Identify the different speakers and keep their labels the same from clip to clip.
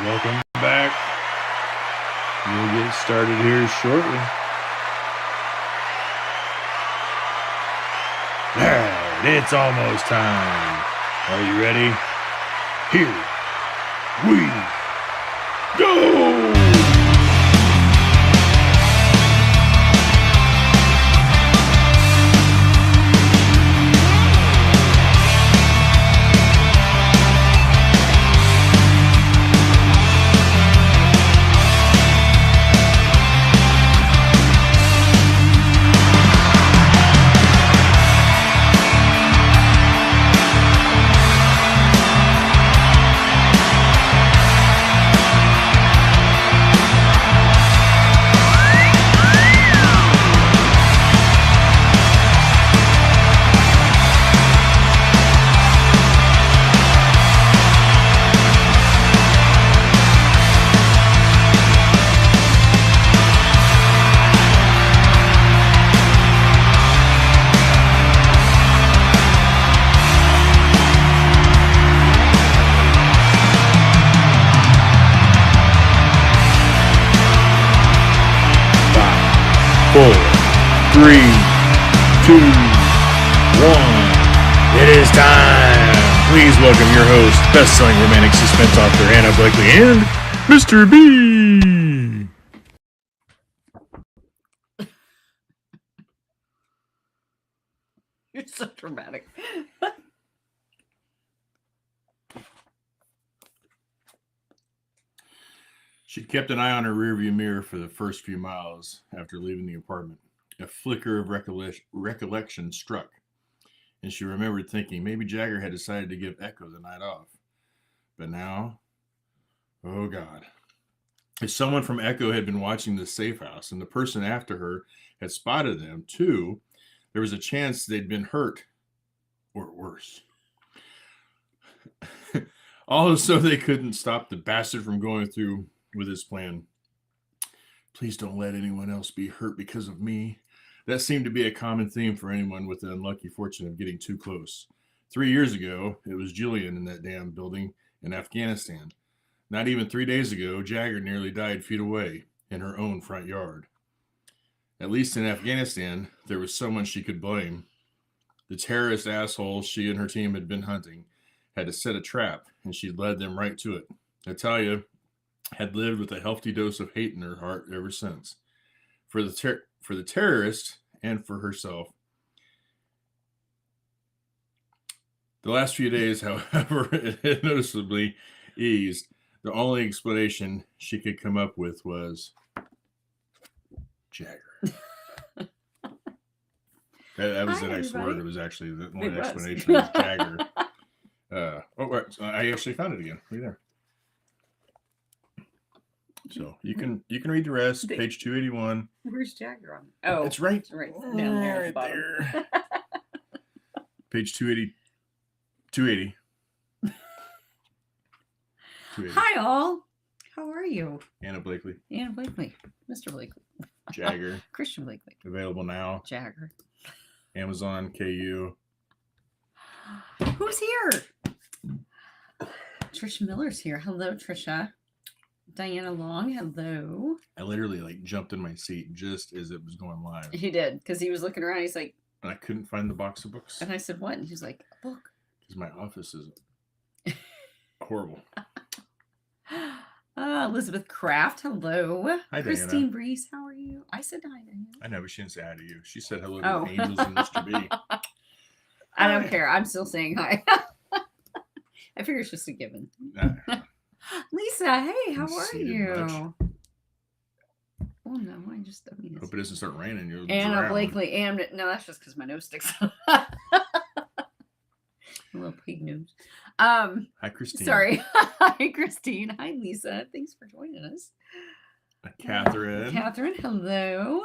Speaker 1: Welcome back. We'll get started here shortly. Alright, it's almost time. Are you ready? Here we go! Four, three, two, one. It is time. Please welcome your host, best-selling romantic suspense author Anna Blakely and Mr. B.
Speaker 2: You're so dramatic.
Speaker 1: She kept an eye on her rearview mirror for the first few miles after leaving the apartment. A flicker of recollection struck, and she remembered thinking maybe Jagger had decided to give Echo the night off. But now, oh God. If someone from Echo had been watching the safe house and the person after her had spotted them too, there was a chance they'd been hurt or worse. All so they couldn't stop the bastard from going through with his plan. Please don't let anyone else be hurt because of me. That seemed to be a common theme for anyone with the unlucky fortune of getting too close. 3 years ago, it was Julian in that damn building in Afghanistan. Not even 3 days ago, Jagger nearly died feet away in her own front yard. At least in Afghanistan, there was someone she could blame. The terrorist assholes she and her team had been hunting had to set a trap, and she'd led them right to it. Natalia had lived with a healthy dose of hate in her heart ever since. For the terrorist and for herself. The last few days, however, it had noticeably eased. The only explanation she could come up with was Jagger. that was the next word. It was actually the one explanation was Jagger. I actually found it again. Right there. So you can read the rest. Page 281.
Speaker 2: Where's Jagger on? Oh,
Speaker 1: it's right
Speaker 2: down there at the bottom.
Speaker 1: There. Page 280. 280. 280.
Speaker 2: Hi all. How are you?
Speaker 1: Anna Blakely.
Speaker 2: Anna Blakely. Mr. Blakely.
Speaker 1: Jagger.
Speaker 2: Christian Blakely.
Speaker 1: Available now.
Speaker 2: Jagger.
Speaker 1: Amazon, KU.
Speaker 2: Who's here? Trisha Miller's here. Hello, Trisha. Diana Long, hello.
Speaker 1: I literally jumped in my seat just as it was going live.
Speaker 2: He did, because he was looking around. He's like,
Speaker 1: and I couldn't find the box of books.
Speaker 2: And I said, what? And he's like, a book.
Speaker 1: Because my office is horrible.
Speaker 2: Elizabeth Kraft, hello.
Speaker 1: Hi,
Speaker 2: Christine Breeze, how are you? I said hi, Diana.
Speaker 1: I know, but she didn't say hi to you. She said hello to the angels and Mr. B.
Speaker 2: I don't care. I'm still saying hi. I figure it's just a given. Lisa, hey, how are you? Oh no, I mean,
Speaker 1: hope it doesn't start raining. You'll
Speaker 2: Anna
Speaker 1: drown.
Speaker 2: Blakely, and no, that's just because my nose sticks out. A little pig nose.
Speaker 1: Hi, Christine.
Speaker 2: Sorry. Hi, Christine. Hi, Lisa. Thanks for joining us.
Speaker 1: Catherine.
Speaker 2: Catherine, hello.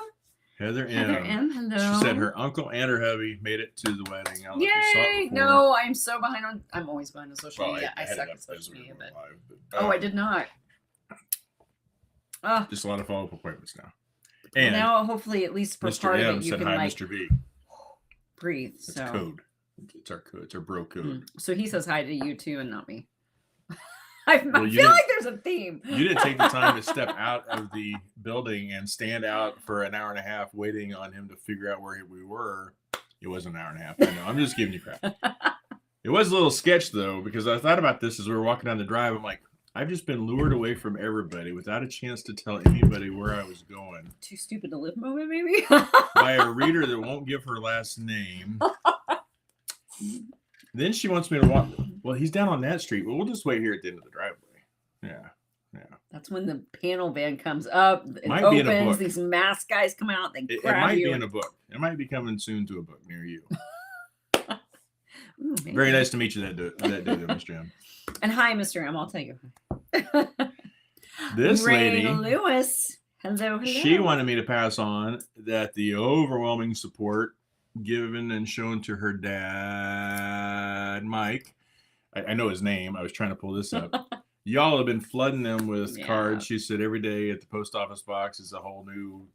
Speaker 1: Heather
Speaker 2: M, hello.
Speaker 1: She said her uncle and her hubby made it to the wedding.
Speaker 2: Yay! No, I'm so behind on. I'm always behind on social media. I suck at social media, but I did not.
Speaker 1: Just a lot of follow-up appointments now.
Speaker 2: And now, hopefully, at least for
Speaker 1: Mr.
Speaker 2: part
Speaker 1: M
Speaker 2: of it, you
Speaker 1: said
Speaker 2: can
Speaker 1: hi, Mr. B.
Speaker 2: breathe.
Speaker 1: It's code. It's our code. It's our bro code.
Speaker 2: So he says hi to you too, and not me. I feel like there's a theme.
Speaker 1: You didn't take the time to step out of the building and stand out for an hour and a half waiting on him to figure out where we were. It wasn't an hour and a half. I know. I'm just giving you crap. It was a little sketch, though, because I thought about this as we were walking down the drive. I'm like, I've just been lured away from everybody without a chance to tell anybody where I was going.
Speaker 2: Too stupid to live moment, maybe?
Speaker 1: By a reader that won't give her last name. Then she wants me to walk. Well, he's down on that street. Well, we'll just wait here at the end of the driveway. Yeah.
Speaker 2: That's when the panel van comes up. It
Speaker 1: might
Speaker 2: opens.
Speaker 1: Be in a book.
Speaker 2: These masked guys come out. They
Speaker 1: it might be in a book. It might be coming soon to a book near you.
Speaker 2: Ooh,
Speaker 1: very nice to meet you that day, Mr. M.
Speaker 2: And hi, Mr. M. I'll tell you.
Speaker 1: This
Speaker 2: Ray
Speaker 1: lady,
Speaker 2: Lewis. Hello.
Speaker 1: She wanted me to pass on that the overwhelming support given and shown to her dad, Mike. I know his name. I was trying to pull this up. Y'all have been flooding them with cards. She said every day at the post office box is a whole new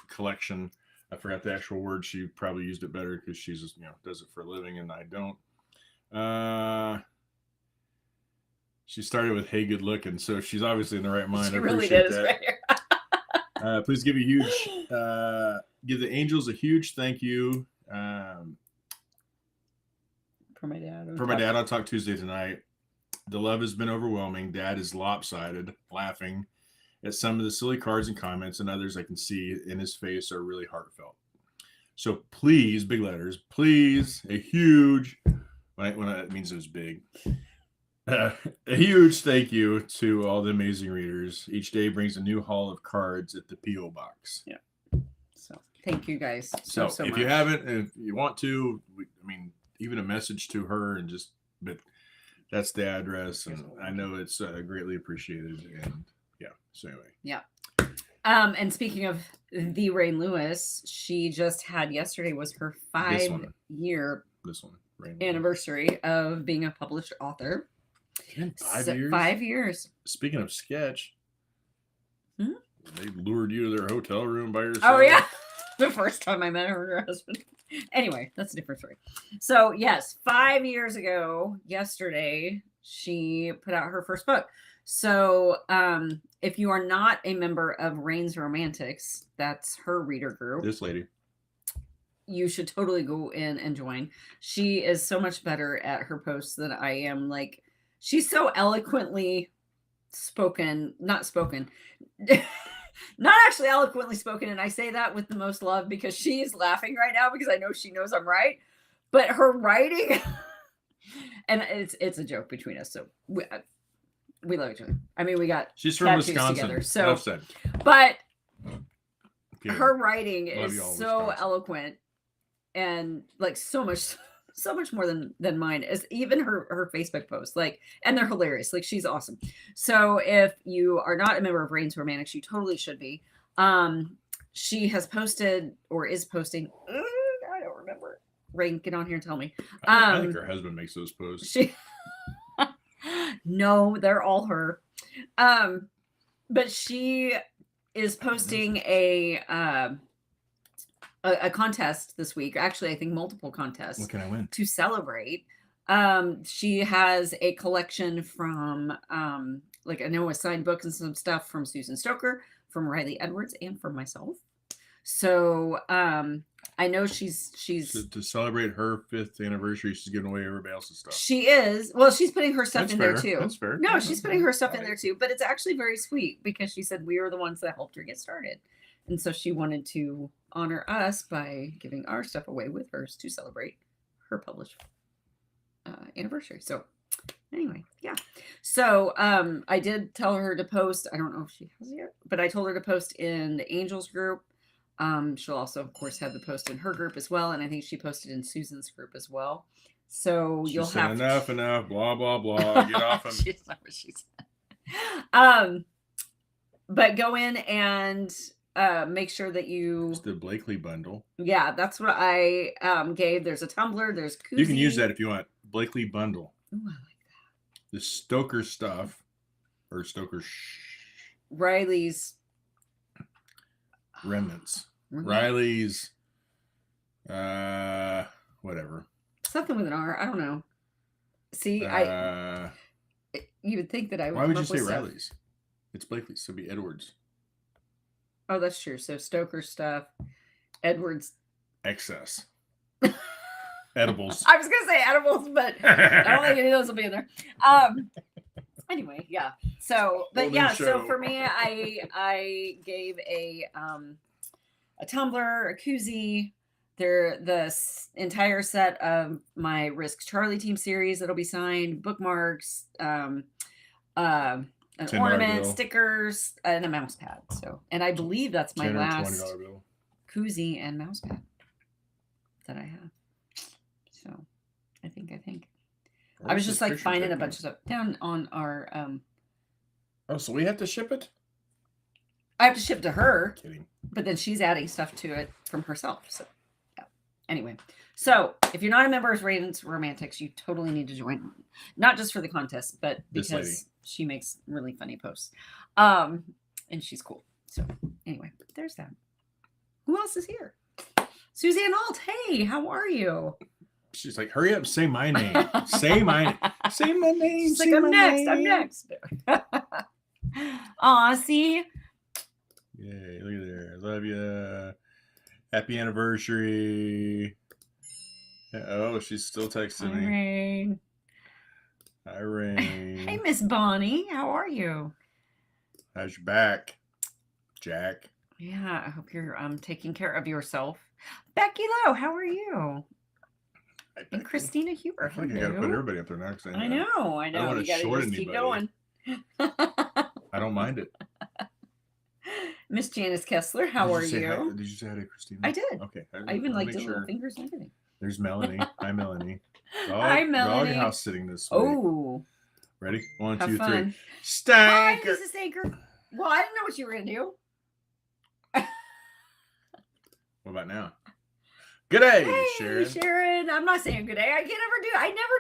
Speaker 1: collection. I forgot the actual word. She probably used it better because she's just, does it for a living and I don't. She started with "Hey, good looking," so she's obviously in the right mind.
Speaker 2: She
Speaker 1: I
Speaker 2: really
Speaker 1: appreciate
Speaker 2: did.
Speaker 1: that. Please give give the angels a huge thank you.
Speaker 2: For my dad.
Speaker 1: For my dad, I'll talk Tuesday tonight. The love has been overwhelming. Dad is lopsided, laughing at some of the silly cards and comments, and others I can see in his face are really heartfelt. So please, big letters, please, a huge, when it means it was big, a huge thank you to all the amazing readers. Each day brings a new haul of cards at the P.O. box.
Speaker 2: Yeah. So thank you guys
Speaker 1: so
Speaker 2: much.
Speaker 1: You haven't, if you want to, even a message to her and but that's the address, and I know it's greatly appreciated. And so anyway.
Speaker 2: Yeah. And speaking of the Ray Lewis, she just had yesterday was her 5-year anniversary of being a published author.
Speaker 1: 5 years.
Speaker 2: 5 years.
Speaker 1: Speaking of sketch, they lured you to their hotel room by yourself.
Speaker 2: Oh yeah, the first time I met her husband. Anyway, that's a different story. So yes, 5 years ago, yesterday, she put out her first book. So if you are not a member of Rain's Romantics, that's her reader group.
Speaker 1: This lady.
Speaker 2: You should totally go in and join. She is so much better at her posts than I am. Like, she's so eloquently not actually eloquently spoken. And I say that with the most love because she is laughing right now because I know she knows I'm right. But her writing, and it's a joke between us. So we love each other. I mean,
Speaker 1: she's from Wisconsin
Speaker 2: together. So,
Speaker 1: but
Speaker 2: her writing is so eloquent and like so much more than mine is. Even her Facebook posts, and they're hilarious. Like, she's awesome. So if you are not a member of Rain's Romantics, you totally should be. She has posted or is posting. I don't remember. Rain, get on here and tell me.
Speaker 1: I think her husband makes those posts.
Speaker 2: No, they're all her. But she is posting a contest this week. Actually, I think multiple contests.
Speaker 1: What can I win?
Speaker 2: To celebrate. She has a collection from I know a signed book and some stuff from Susan Stoker, from Riley Edwards, and from myself. So I know she's to
Speaker 1: celebrate her 5th anniversary. She's giving away everybody else's stuff.
Speaker 2: She is. Well, she's putting her stuff in there too.
Speaker 1: That's fair.
Speaker 2: No, she's putting her stuff in there too. But it's actually very sweet because she said we were the ones that helped her get started, and so she wanted to honor us by giving our stuff away with hers to celebrate her published anniversary. So anyway, yeah. So I did tell her to post. I don't know if she has yet, but I told her to post in the Angels group. She'll also, of course, have the post in her group as well, and I think she posted in Susan's group as well. So you'll have
Speaker 1: enough, blah blah blah. Get off of.
Speaker 2: She's not what she said. But go in and make sure that you.
Speaker 1: It's the Blakely bundle.
Speaker 2: Yeah, that's what I gave. There's a tumbler. There's koozie.
Speaker 1: You can use that if you want. Blakely bundle.
Speaker 2: Ooh, I like that.
Speaker 1: The Stoker stuff, or Stoker.
Speaker 2: Riley's.
Speaker 1: Remnants. Riley's whatever.
Speaker 2: Something with an R. I don't know. See, You would think that I would.
Speaker 1: Why would you
Speaker 2: come
Speaker 1: say
Speaker 2: up with stuff.
Speaker 1: Riley's? It's Blakely's, so it'd be Edwards.
Speaker 2: Oh, that's true. So Stoker stuff, Edwards.
Speaker 1: Excess. Edibles.
Speaker 2: I was gonna say edibles, but I don't think any of those will be in there. Anyway, yeah. So, but
Speaker 1: Golden
Speaker 2: yeah. So
Speaker 1: show.
Speaker 2: for me, I gave a tumbler, a koozie. Entire set of my Risk Charlie Team series that'll be signed, bookmarks, an
Speaker 1: $10
Speaker 2: ornament,
Speaker 1: bill.
Speaker 2: stickers, and a mouse pad. So, and I believe that's my
Speaker 1: $10 or
Speaker 2: last
Speaker 1: $20 bill.
Speaker 2: koozie and mouse pad that I have. So, I think. I was just like finding a bunch of stuff down on our.
Speaker 1: Oh, so we have to ship it?
Speaker 2: I have to ship to her,
Speaker 1: Kidding.
Speaker 2: but then she's adding stuff to it from herself. So, yeah. Anyway, so if you're not a member of Radiance Romantics, you totally need to join. Not just for the contest, but
Speaker 1: This lady.
Speaker 2: because she makes really funny posts, and she's cool. So anyway, there's that. Who else is here? Suzanne Alt. Hey, how are you?
Speaker 1: She's like, hurry up, say my name. Say my name. Say my name.
Speaker 2: She's
Speaker 1: say
Speaker 2: like, I'm
Speaker 1: my
Speaker 2: next. I'm
Speaker 1: name."
Speaker 2: next. Aw, see.
Speaker 1: Yay, look at there. Love ya. Happy anniversary. Oh, she's still texting me.
Speaker 2: Rain.
Speaker 1: Hi, Rain.
Speaker 2: Hey, Miss Bonnie. How are you?
Speaker 1: How's your back, Jack?
Speaker 2: Yeah, I hope you're taking care of yourself. Becky Lowe, how are you? And Christina Huber.
Speaker 1: I feel like I gotta put everybody up there next.
Speaker 2: I know.
Speaker 1: I don't wanna
Speaker 2: You gotta
Speaker 1: short
Speaker 2: just keep
Speaker 1: anybody.
Speaker 2: going.
Speaker 1: I don't mind it.
Speaker 2: Miss Janice Kessler, how are
Speaker 1: Did
Speaker 2: you?
Speaker 1: you say hi to Christina?
Speaker 2: I did.
Speaker 1: Okay.
Speaker 2: I even
Speaker 1: wanna
Speaker 2: like
Speaker 1: make
Speaker 2: did little fingers and everything.
Speaker 1: There's Melanie. Hi, Melanie.
Speaker 2: Hi, Melanie.
Speaker 1: Dog house sitting this way.
Speaker 2: Oh,
Speaker 1: Ready? 1,
Speaker 2: have
Speaker 1: 2, 3.
Speaker 2: fun. Hi,
Speaker 1: Stank.
Speaker 2: Mrs. Anchor. Well, I didn't know what you were gonna do.
Speaker 1: What about now? Good day,
Speaker 2: Hey,
Speaker 1: Sharon.
Speaker 2: Sharon. I'm not saying good day. I never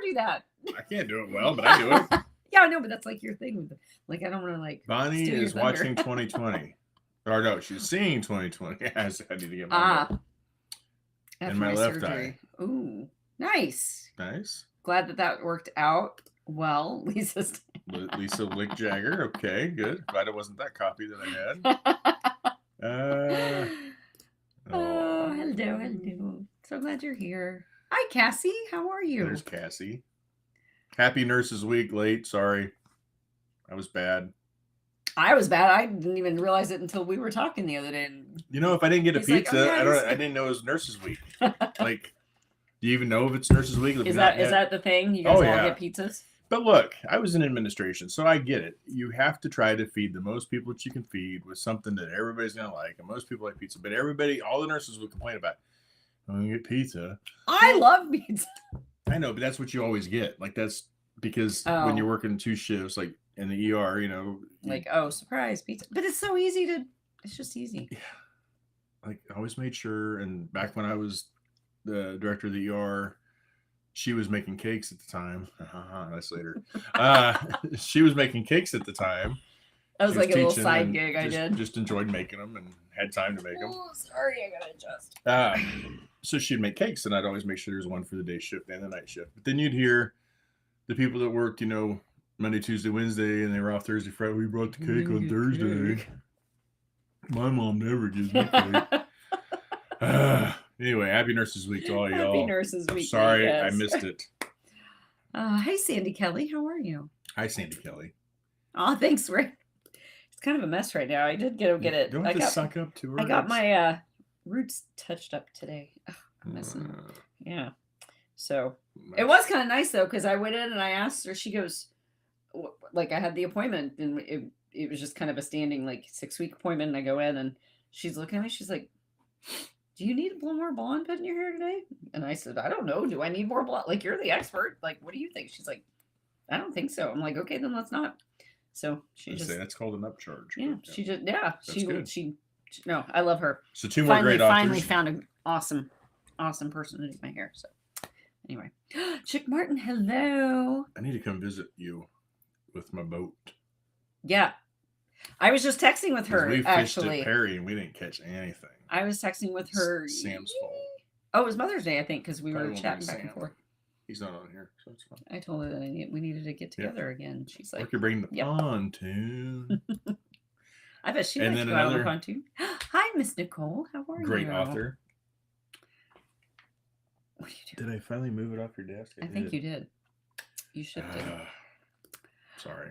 Speaker 2: do that.
Speaker 1: I can't do it well, but I do it.
Speaker 2: Yeah, I know, but that's like your thing with it. Like I don't want to like.
Speaker 1: Bonnie
Speaker 2: steal your
Speaker 1: is
Speaker 2: thunder.
Speaker 1: watching 2020. Or no, she's seeing 2020. I need to get my
Speaker 2: After
Speaker 1: And my left
Speaker 2: surgery. Ooh, nice.
Speaker 1: Nice.
Speaker 2: Glad that worked out well, Lisa's.
Speaker 1: Lisa Lick Jagger. Okay, good. Glad it wasn't that copy that I had.
Speaker 2: Oh, hello. So glad you're here. Hi, Cassie. How are you?
Speaker 1: There's Cassie. Happy Nurses Week. Late. Sorry. I was bad.
Speaker 2: I was bad. I didn't even realize it until we were talking the other day. And
Speaker 1: You know, if I didn't get a
Speaker 2: He's like,
Speaker 1: pizza,
Speaker 2: "Oh, yeah,
Speaker 1: I didn't know it was Nurses Week. Like, do you even know if it's Nurses Week?
Speaker 2: is that the thing? You guys all get pizzas?
Speaker 1: But look, I was in administration, so I get it. You have to try to feed the most people that you can feed with something that everybody's going to like. And most people like pizza. But all the nurses would complain about, I'm going to get pizza.
Speaker 2: I love pizza.
Speaker 1: I know, but that's what you always get. Like, that's because when you're working 2 shifts, like in the ER,
Speaker 2: Like, surprise pizza. But it's so easy it's just easy.
Speaker 1: Yeah. Like, I always made sure. And back when I was the director of the ER, she was making cakes at the time. That's later. She was making cakes at the time.
Speaker 2: That was like a little side
Speaker 1: and
Speaker 2: gig I did.
Speaker 1: Just enjoyed making them and had time to make them.
Speaker 2: Oh, sorry, I gotta adjust.
Speaker 1: So she'd make cakes, and I'd always make sure there was one for the day shift and the night shift. But then you'd hear the people that worked, Monday, Tuesday, Wednesday, and they were off Thursday, Friday. We brought the cake on Thursday. My mom never gives me cake. Anyway, happy Nurses Week to all y'all.
Speaker 2: Happy Nurses Week.
Speaker 1: Sorry,
Speaker 2: yes.
Speaker 1: I missed it.
Speaker 2: Hey, Sandy Kelly, how are you?
Speaker 1: Hi, Sandy Kelly.
Speaker 2: Oh, thanks, Ray. It's kind of a mess right now. I did get it.
Speaker 1: Don't have to suck up to her.
Speaker 2: I got my roots touched up today. Ugh, I'm messing. Yeah. So it was kind of nice though, because I went in and I asked her. She goes, like, I had the appointment, and it was just kind of a standing like 6-week appointment. And I go in, and she's looking at me. She's like, do you need a little more blonde put in your hair today? And I said, I don't know. Do I need more blonde? Like, you're the expert. Like, what do you think? She's like, I don't think so. I'm like, okay, then let's not. So she just.
Speaker 1: That's called an upcharge.
Speaker 2: Yeah, she just. Yeah,
Speaker 1: good.
Speaker 2: she. No, I love her.
Speaker 1: So 2 more great authors.
Speaker 2: Finally found an awesome person to do my hair. So anyway, Chick Martin, hello.
Speaker 1: I need to come visit you with my boat.
Speaker 2: Yeah, I was just texting with her.
Speaker 1: We fished
Speaker 2: actually,
Speaker 1: at Perry and we didn't catch anything.
Speaker 2: I was texting with her.
Speaker 1: Sam's fault.
Speaker 2: Oh, it was Mother's Day, I think, because we
Speaker 1: Probably
Speaker 2: were
Speaker 1: won't
Speaker 2: chatting
Speaker 1: be
Speaker 2: back and
Speaker 1: Sam.
Speaker 2: forth.
Speaker 1: He's not on here, so it's fine.
Speaker 2: I told her that we needed to get together again. She's like,
Speaker 1: "Or could bring the pontoon."
Speaker 2: I bet she
Speaker 1: And
Speaker 2: likes
Speaker 1: then
Speaker 2: to go out on the
Speaker 1: another
Speaker 2: pontoon. Hi, Miss Nicole. How are you?
Speaker 1: great author.
Speaker 2: What are you doing?
Speaker 1: Did I finally move it off your desk?
Speaker 2: I think you did. You shifted.
Speaker 1: Sorry.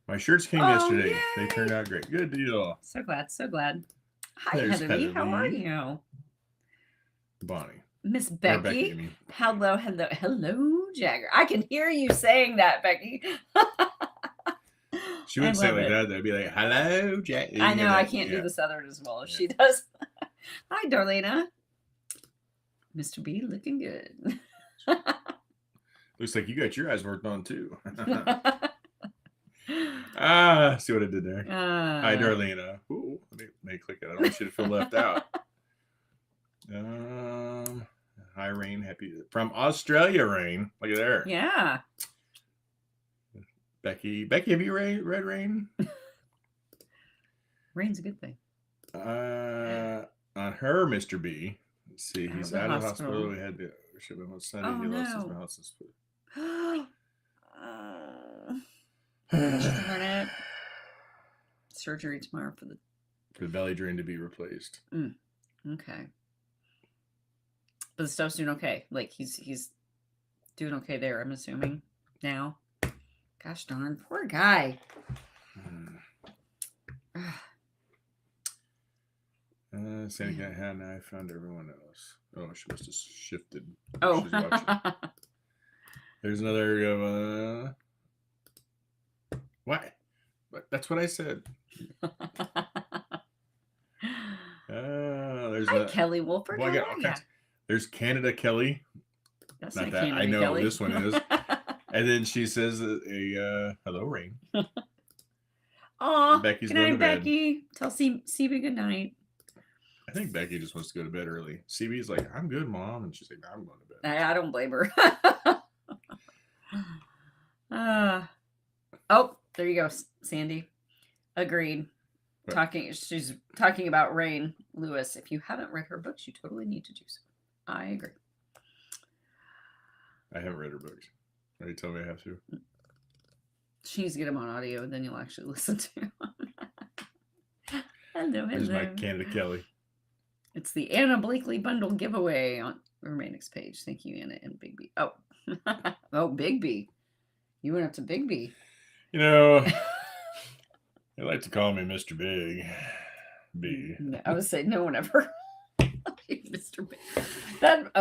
Speaker 1: My shirts came yesterday. Yay! They turned out great. Good deal.
Speaker 2: So glad. So glad. Hi,
Speaker 1: There's
Speaker 2: Heather. How are you?
Speaker 1: Bonnie.
Speaker 2: Miss Becky. Hello, hello, hello, Jagger. I can hear you saying that, Becky.
Speaker 1: She wouldn't say it like that. They'd be like, "Hello, Jack."
Speaker 2: I know. I can't do the Southern as well as she does. Hi, Darlena. Mr. B, looking good.
Speaker 1: Looks like you got your eyes worked on too. See what I did there. Hi, Darlena. Ooh, let me click it. I don't want you to feel left out. Hi, Rain. Happy from Australia, Rain. Look at there.
Speaker 2: Yeah.
Speaker 1: Becky, have you read Rain?
Speaker 2: Rain's a good thing.
Speaker 1: On her, Mr. B. Let's see. He's out of the hospital. We had to ship him on Sunday. He lost his mouse.
Speaker 2: Surgery tomorrow for
Speaker 1: the belly drain to be replaced.
Speaker 2: Okay. But the stuff's doing okay. Like he's doing okay there, I'm assuming now. Gosh darn, poor guy.
Speaker 1: Sandy got had now. I found everyone else. Oh, she must have shifted.
Speaker 2: Oh.
Speaker 1: She's watching. There's another what? But that's what I said. There's
Speaker 2: Hi, Kelly Wolford.
Speaker 1: Well, there's Canada Kelly.
Speaker 2: That's
Speaker 1: not that. I know Kelly. This one is. And then she says, hello, Rain.
Speaker 2: Aw,
Speaker 1: Becky's
Speaker 2: good
Speaker 1: going
Speaker 2: night,
Speaker 1: to bed.
Speaker 2: Becky. Tell CB good night.
Speaker 1: I think Becky just wants to go to bed early. CB's like, I'm good, Mom. And she's like, I'm going to bed.
Speaker 2: I don't blame her. Oh, there you go, Sandy. Agreed. What? She's talking about Rain Lewis. If you haven't read her books, you totally need to do so. I agree.
Speaker 1: I haven't read her books. Are you telling me I have to?
Speaker 2: She needs to get them on audio, and then you'll actually listen to them. Hello.
Speaker 1: There's my Canada Kelly.
Speaker 2: It's the Anna Blakely bundle giveaway on Romanix page. Thank you, Anna and Big B. Oh, oh, Big B. You went up to Big B.
Speaker 1: You know, they like to call me Mr. Big B.
Speaker 2: No, I would say no one ever. Mr. Big. That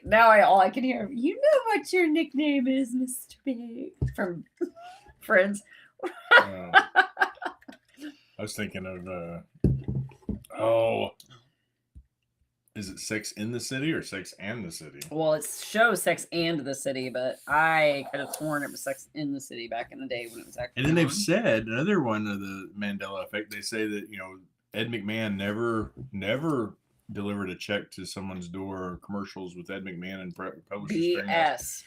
Speaker 2: now all I can hear. You know what your nickname is, Mr. Big, from Friends.
Speaker 1: I was thinking of is it Sex in the City or Sex and the City?
Speaker 2: Well, it shows Sex and the City, but I could have sworn it was Sex in the City back in the day when it was actually.
Speaker 1: And then they've said another one of the Mandela effect. They say that Ed McMahon never delivered a check to someone's door or commercials with Ed McMahon and publishers.
Speaker 2: BS.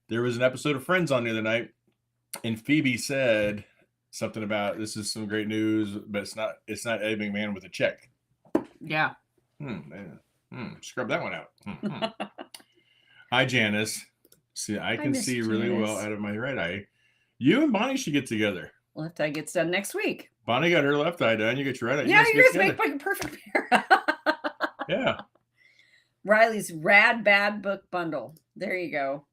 Speaker 1: There was an episode of Friends on the other night, and Phoebe said something about this is some great news, but it's not Ed McMahon with a check.
Speaker 2: Yeah.
Speaker 1: Scrub that one out. Hi, Janice. See, I can see really well out of my right eye. You and Bonnie should get together.
Speaker 2: Left eye gets done next week.
Speaker 1: Bonnie got her left eye done. You get your right eye.
Speaker 2: Yeah, you guys make like a perfect pair.
Speaker 1: Yeah.
Speaker 2: Riley's Rad Bad Book Bundle. There you go.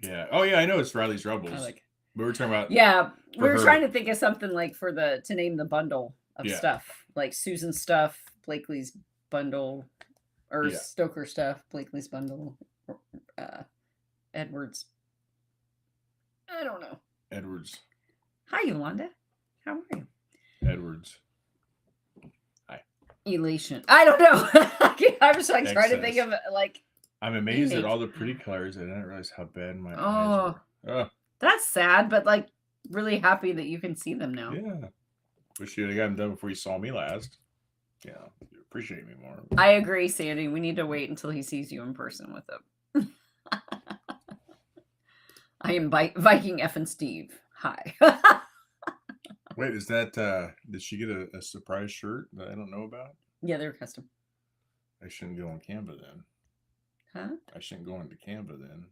Speaker 1: Yeah. Oh, yeah, I know it's Riley's Rebels.
Speaker 2: I like.
Speaker 1: We were talking about.
Speaker 2: Yeah, we were trying to think of something like to name the bundle of stuff, like Susan's stuff, Blakely's bundle, or Stoker stuff, Blakely's bundle, Edwards. I don't know.
Speaker 1: Edwards.
Speaker 2: Hi, Yolanda. How are you?
Speaker 1: Edwards. Hi.
Speaker 2: Elation. I don't know. I was like trying to think of like.
Speaker 1: I'm amazed at all the pretty colors. I didn't realize how bad my eyes were. Oh.
Speaker 2: That's sad, but like really happy that you can see them now.
Speaker 1: Yeah. Wish you'd have got them done before you saw me last. Yeah. You appreciate me more.
Speaker 2: I agree, Sandy. We need to wait until he sees you in person with them. I am Viking F and Steve. Hi.
Speaker 1: Wait, is that did she get a surprise shirt that I don't know about?
Speaker 2: Yeah, they're custom.
Speaker 1: I shouldn't go on Canva then.
Speaker 2: Huh?
Speaker 1: I shouldn't go into Canva then.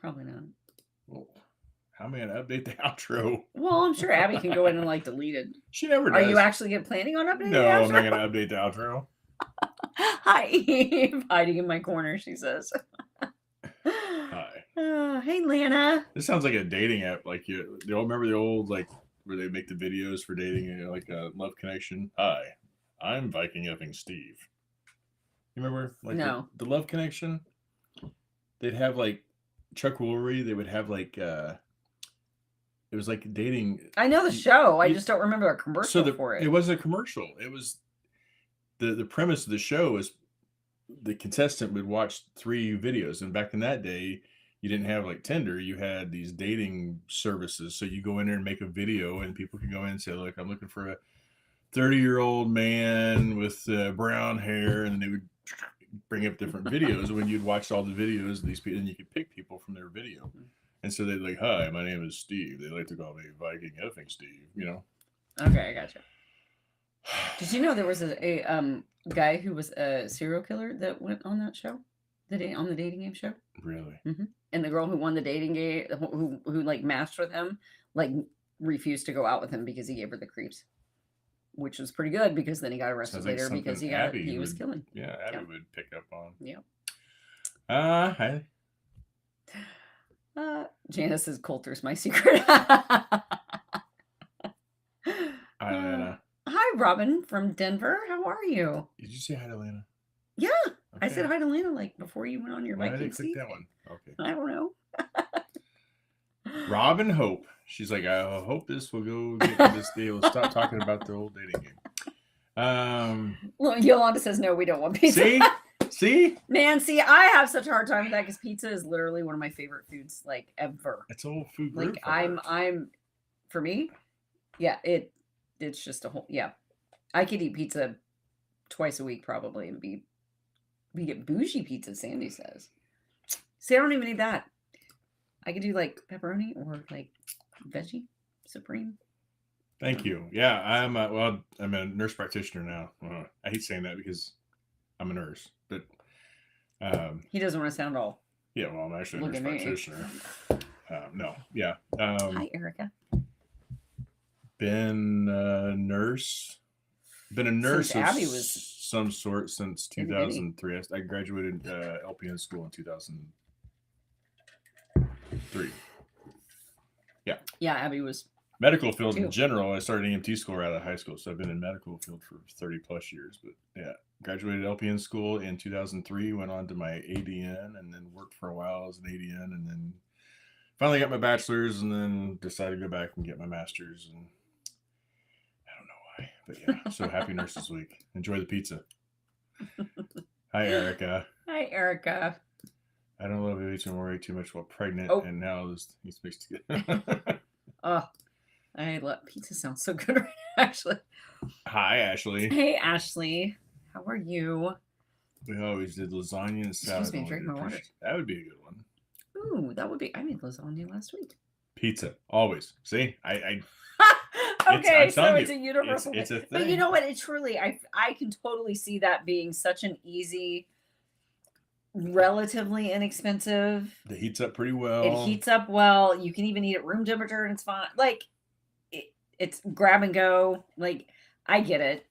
Speaker 2: Probably not.
Speaker 1: Well, how am I gonna update the outro?
Speaker 2: Well, I'm sure Abby can go in and like delete it.
Speaker 1: She never does.
Speaker 2: Are you actually planning on updating
Speaker 1: No,
Speaker 2: the outro?
Speaker 1: I'm not gonna update the outro.
Speaker 2: Hi, Eve. Hiding in my corner, she says.
Speaker 1: Hi.
Speaker 2: Hey, Lana.
Speaker 1: This sounds like a dating app. Like you all remember the old like where they make the videos for dating, like a love connection. Hi, I'm Viking effing Steve. You remember like
Speaker 2: No.
Speaker 1: the love connection? They'd have like Chuck Woolery. They would have like it was like dating.
Speaker 2: I know the show. I just don't remember a commercial for it.
Speaker 1: It wasn't a commercial. It was the premise of the show was the contestant would watch 3 videos, and back in that day, you didn't have like Tinder. You had these dating services, so you go in there and make a video, and people can go in and say, "Look, I'm looking for a 30-year-old man with brown hair," and they would bring up different videos. When you'd watch all the videos of these people, and you could pick people from their video. And so they'd like, "Hi, my name is Steve. They like to call me Viking effing Steve." You know.
Speaker 2: Okay, I gotcha. Did you know there was a guy who was a serial killer that went on that show, on the dating game show?
Speaker 1: Really?
Speaker 2: Mm-hmm. And the girl who won the dating game, who like matched with him, like refused to go out with him because he gave her the creeps, which was pretty good because then he got arrested later because he was killing.
Speaker 1: Yeah, Abby would pick up on.
Speaker 2: Yeah.
Speaker 1: Hi.
Speaker 2: Janice says Coulter's my secret.
Speaker 1: Hi, Lana.
Speaker 2: Hi, Robin from Denver. How are you?
Speaker 1: Did you say hi to Lana?
Speaker 2: Yeah, okay. I said hi to Lana like before you went on your Viking.
Speaker 1: Why did I click that one? Okay.
Speaker 2: I don't know.
Speaker 1: Robin Hope. She's like, I hope this will go get to this deal. Stop talking about the old dating game.
Speaker 2: Well, Yolanda says no, we don't want pizza.
Speaker 1: See?
Speaker 2: Man, I have such a hard time with that because pizza is literally one of my favorite foods, like ever.
Speaker 1: It's a whole food
Speaker 2: group. Like for me, yeah, it's just a whole, yeah. I could eat pizza twice a week probably and we get bougie pizza, Sandy says. See, I don't even need that. I could do like pepperoni or like veggie supreme.
Speaker 1: Thank you. Yeah, I'm a nurse practitioner now. I hate saying that because I'm a nurse, but
Speaker 2: he doesn't want to sound all.
Speaker 1: Yeah, well, I'm actually a nurse practitioner. No, yeah.
Speaker 2: Hi, Erica.
Speaker 1: Been a nurse
Speaker 2: since Abby was
Speaker 1: some sort since 2003. I graduated LPN school in 2003. Yeah. Yeah,
Speaker 2: Abby was
Speaker 1: medical field in general. I started EMT school right out of high school, so I've been in medical field for 30 plus years. But yeah, graduated LPN school in 2003. Went on to my ADN, and then worked for a while as an ADN, and then finally got my bachelor's, and then decided to go back and get my master's. And I don't know why, but yeah. So happy Nurses Week. Enjoy the pizza. Hi, Erica.
Speaker 2: Hi, Erica.
Speaker 1: I don't love eating way too much while pregnant, and now these mixed together.
Speaker 2: Oh, I love pizza. Sounds so good right now, actually.
Speaker 1: Hi, Ashley.
Speaker 2: Hey, Ashley. How are you?
Speaker 1: We always did lasagna and salad.
Speaker 2: Excuse me, drink my water.
Speaker 1: That would be a good one.
Speaker 2: Ooh, that would be. I made lasagna last week.
Speaker 1: Pizza, always. See, I
Speaker 2: okay, so it's a universal.
Speaker 1: It's a thing.
Speaker 2: But you know what? It truly, I can totally see that being such an easy, relatively inexpensive.
Speaker 1: It heats up pretty well.
Speaker 2: It heats up well. You can even eat at room temperature and it's fine. Like it's grab and go. Like I get it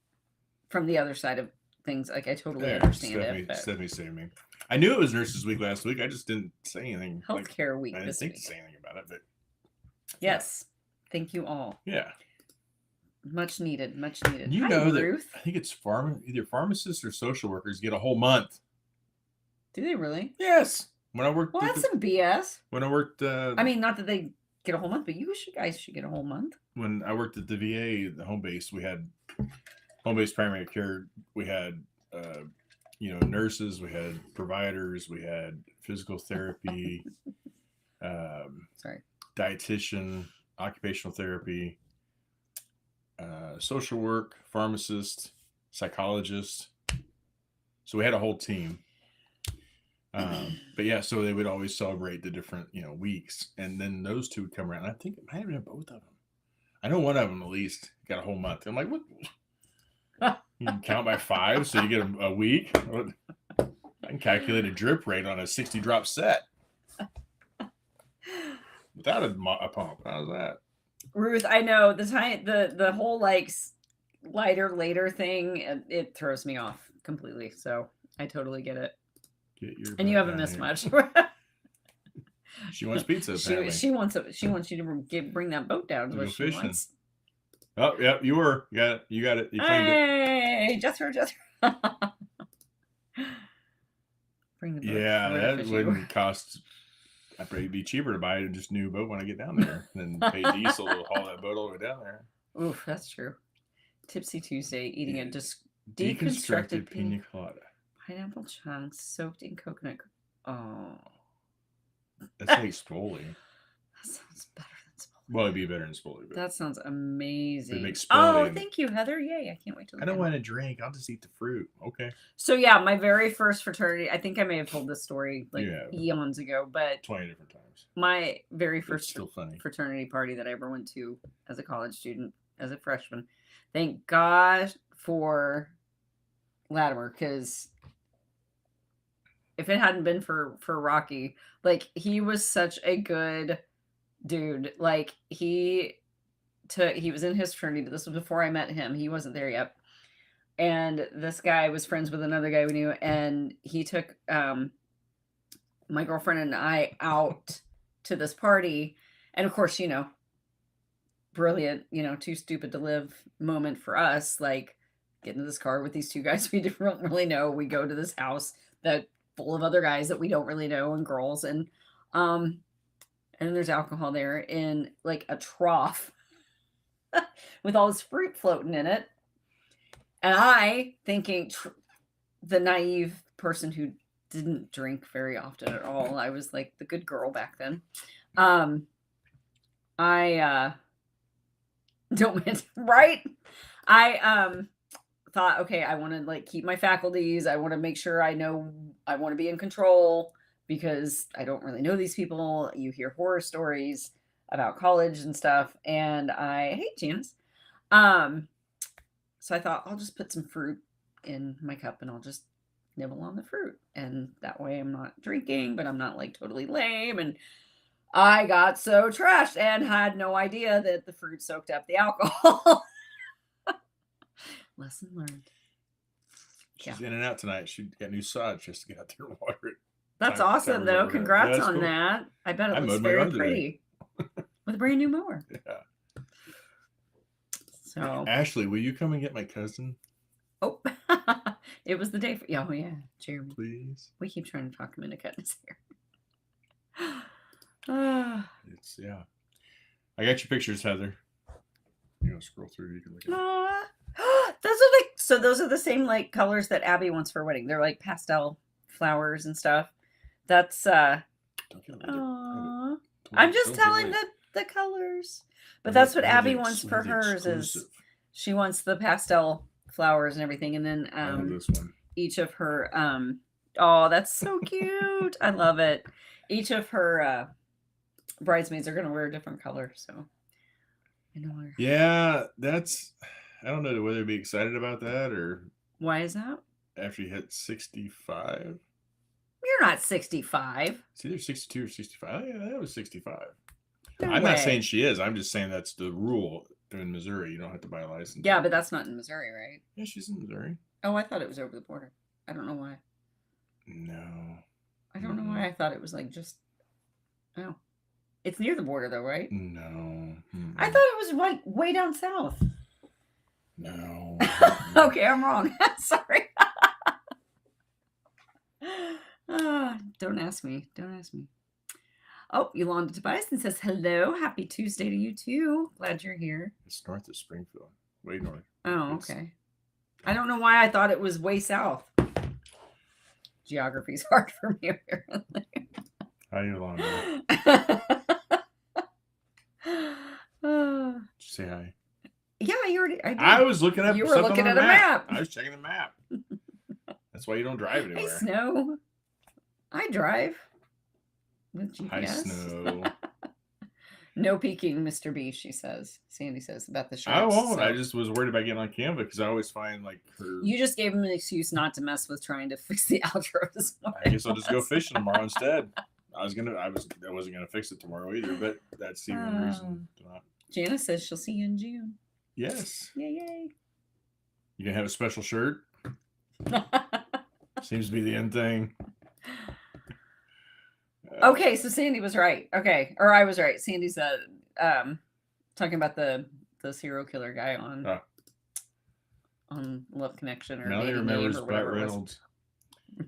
Speaker 2: from the other side of things. Like I totally understand it.
Speaker 1: Stephanie saved me. I knew it was Nurses Week last week. I just didn't say anything.
Speaker 2: Healthcare Week.
Speaker 1: I didn't
Speaker 2: this
Speaker 1: think
Speaker 2: week.
Speaker 1: to say anything about it, but
Speaker 2: yes, thank you all.
Speaker 1: Yeah,
Speaker 2: much needed. Much needed.
Speaker 1: You know that Ruth? I think it's either pharmacists or social workers get a whole month.
Speaker 2: Do they really?
Speaker 1: Yes. When I worked.
Speaker 2: Well, that's some BS.
Speaker 1: When I worked.
Speaker 2: I mean, not that they get a whole month, but guys should get a whole month.
Speaker 1: When I worked at the VA, the home base, we had home base primary care. We had, nurses. We had providers. We had physical therapy. Dietitian, occupational therapy, social work, pharmacist, psychologist. So we had a whole team. But yeah, so they would always celebrate the different, weeks. And then those two would come around. I think it might have been both of them. I know one of them at least got a whole month. I'm like, what? You can count by 5, so you get a week? I can calculate a drip rate on a 60 drop set without a pump. How's that?
Speaker 2: Ruth, I know the whole like lighter later thing. It throws me off completely. So I totally get it. And you haven't missed much.
Speaker 1: She wants pizza.
Speaker 2: She wants you to bring that boat down. Is what she wants.
Speaker 1: Oh, yeah, you were. You got it. You got it. You claimed
Speaker 2: it. Jethro. Bring the boat.
Speaker 1: Yeah, that wouldn't cost. I'd probably be cheaper to buy a just new boat when I get down there than pay diesel to haul that boat all the way down there.
Speaker 2: Oof, that's true. Tipsy Tuesday, eating a
Speaker 1: deconstructed pina colada.
Speaker 2: Pineapple chunks soaked in coconut. Oh.
Speaker 1: That's like Spoli.
Speaker 2: That sounds better than Spoli.
Speaker 1: Well, it'd be better than Spoli. But
Speaker 2: that sounds amazing. Thank you, Heather. Yay, I can't wait to.
Speaker 1: I don't want to drink. I'll just eat the fruit. Okay.
Speaker 2: So yeah, my very first fraternity. I think I may have told this story like eons ago, but
Speaker 1: 20 different times.
Speaker 2: My very first
Speaker 1: still funny
Speaker 2: fraternity party that I ever went to as a college student, as a freshman. Thank God for Latimer, because if it hadn't been for Rocky, like he was such a good dude. Like he was in his fraternity, but this was before I met him. He wasn't there yet. And this guy was friends with another guy we knew, and he took my girlfriend and I out to this party. And of course, brilliant, too stupid to live moment for us. Like, get into this car with these two guys we don't really know. We go to this house that full of other guys that we don't really know, and girls, and there's alcohol there in like a trough with all this fruit floating in it. And I, thinking the naive person who didn't drink very often at all, I was like the good girl back then. I don't right. I thought, okay, I want to like keep my faculties. I want to make sure I want to be in control, because I don't really know these people. You hear horror stories about college and stuff, and I hate Janice. So I thought I'll just put some fruit in my cup and I'll just nibble on the fruit, and that way I'm not drinking, but I'm not like totally lame. And I got so trashed and had no idea that the fruit soaked up the alcohol. Lesson learned.
Speaker 1: She's in and out tonight. She got new sod just to get out there and water it.
Speaker 2: That's awesome, though. Congrats on that. I bet it was very pretty. With a brand new mower.
Speaker 1: Yeah.
Speaker 2: So
Speaker 1: Ashley, will you come and get my cousin?
Speaker 2: Oh, it was the day for. Oh yeah, Jeremy.
Speaker 1: Please.
Speaker 2: We keep trying to talk him into cutting his hair.
Speaker 1: It's I got your pictures, Heather. You know, scroll through. You can look at it.
Speaker 2: Those are the same like colors that Abby wants for her wedding. They're like pastel flowers and stuff. That's I'm just telling the colors. But that's what Abby wants for hers is she wants the pastel flowers and everything. And then
Speaker 1: this one.
Speaker 2: Each of her oh, that's so cute. I love it. Each of her bridesmaids are gonna wear a different color, so
Speaker 1: yeah, I don't know whether to be excited about that or
Speaker 2: why is that?
Speaker 1: After you hit 65.
Speaker 2: You're not 65.
Speaker 1: It's either 62 or 65. Oh, yeah, that was 65.
Speaker 2: No
Speaker 1: I'm
Speaker 2: way.
Speaker 1: not saying she is. I'm just saying that's the rule in Missouri. You don't have to buy a license.
Speaker 2: Yeah, but that's not in Missouri, right?
Speaker 1: Yeah, she's in Missouri.
Speaker 2: Oh, I thought it was over the border. I don't know why.
Speaker 1: No.
Speaker 2: I don't know why I thought it was like just. Oh. It's near the border, though, right?
Speaker 1: No.
Speaker 2: I thought it was like way down south.
Speaker 1: No.
Speaker 2: Okay, I'm wrong. Sorry. Don't ask me. Don't ask me. Oh, Yolanda Tobias says, hello. Happy Tuesday to you, too. Glad you're here.
Speaker 1: It's north of Springfield. Way north.
Speaker 2: Oh, okay. I don't know why I thought it was way south. Geography's hard for me, apparently.
Speaker 1: Hi, Yolanda. Did you say hi?
Speaker 2: Yeah, I did.
Speaker 1: I was looking up.
Speaker 2: You were looking at a map.
Speaker 1: I was checking the map. That's why you don't drive anywhere.
Speaker 2: Hey, Snow. I drive with GPS.
Speaker 1: Hi, Snow.
Speaker 2: No peeking, Mr. B, she says. Sandy says about the shirts.
Speaker 1: I won't.
Speaker 2: so-
Speaker 1: I just was worried about getting on Canva because I always find like her.
Speaker 2: You just gave him an excuse not to mess with trying to fix the outro this morning.
Speaker 1: I guess I'll just go fishing tomorrow instead. I wasn't gonna fix it tomorrow either, but that's the only reason to not.
Speaker 2: Jana says she'll see you in June.
Speaker 1: Yes.
Speaker 2: Yay!
Speaker 1: You gonna have a special shirt? Seems to be the end thing.
Speaker 2: Okay, so Sandy was right. Okay, or I was right. Sandy's talking about the serial killer guy on Love Connection or
Speaker 1: Melanie
Speaker 2: Maiden
Speaker 1: remembers
Speaker 2: Name or
Speaker 1: Burt
Speaker 2: whatever it was.
Speaker 1: Reynolds.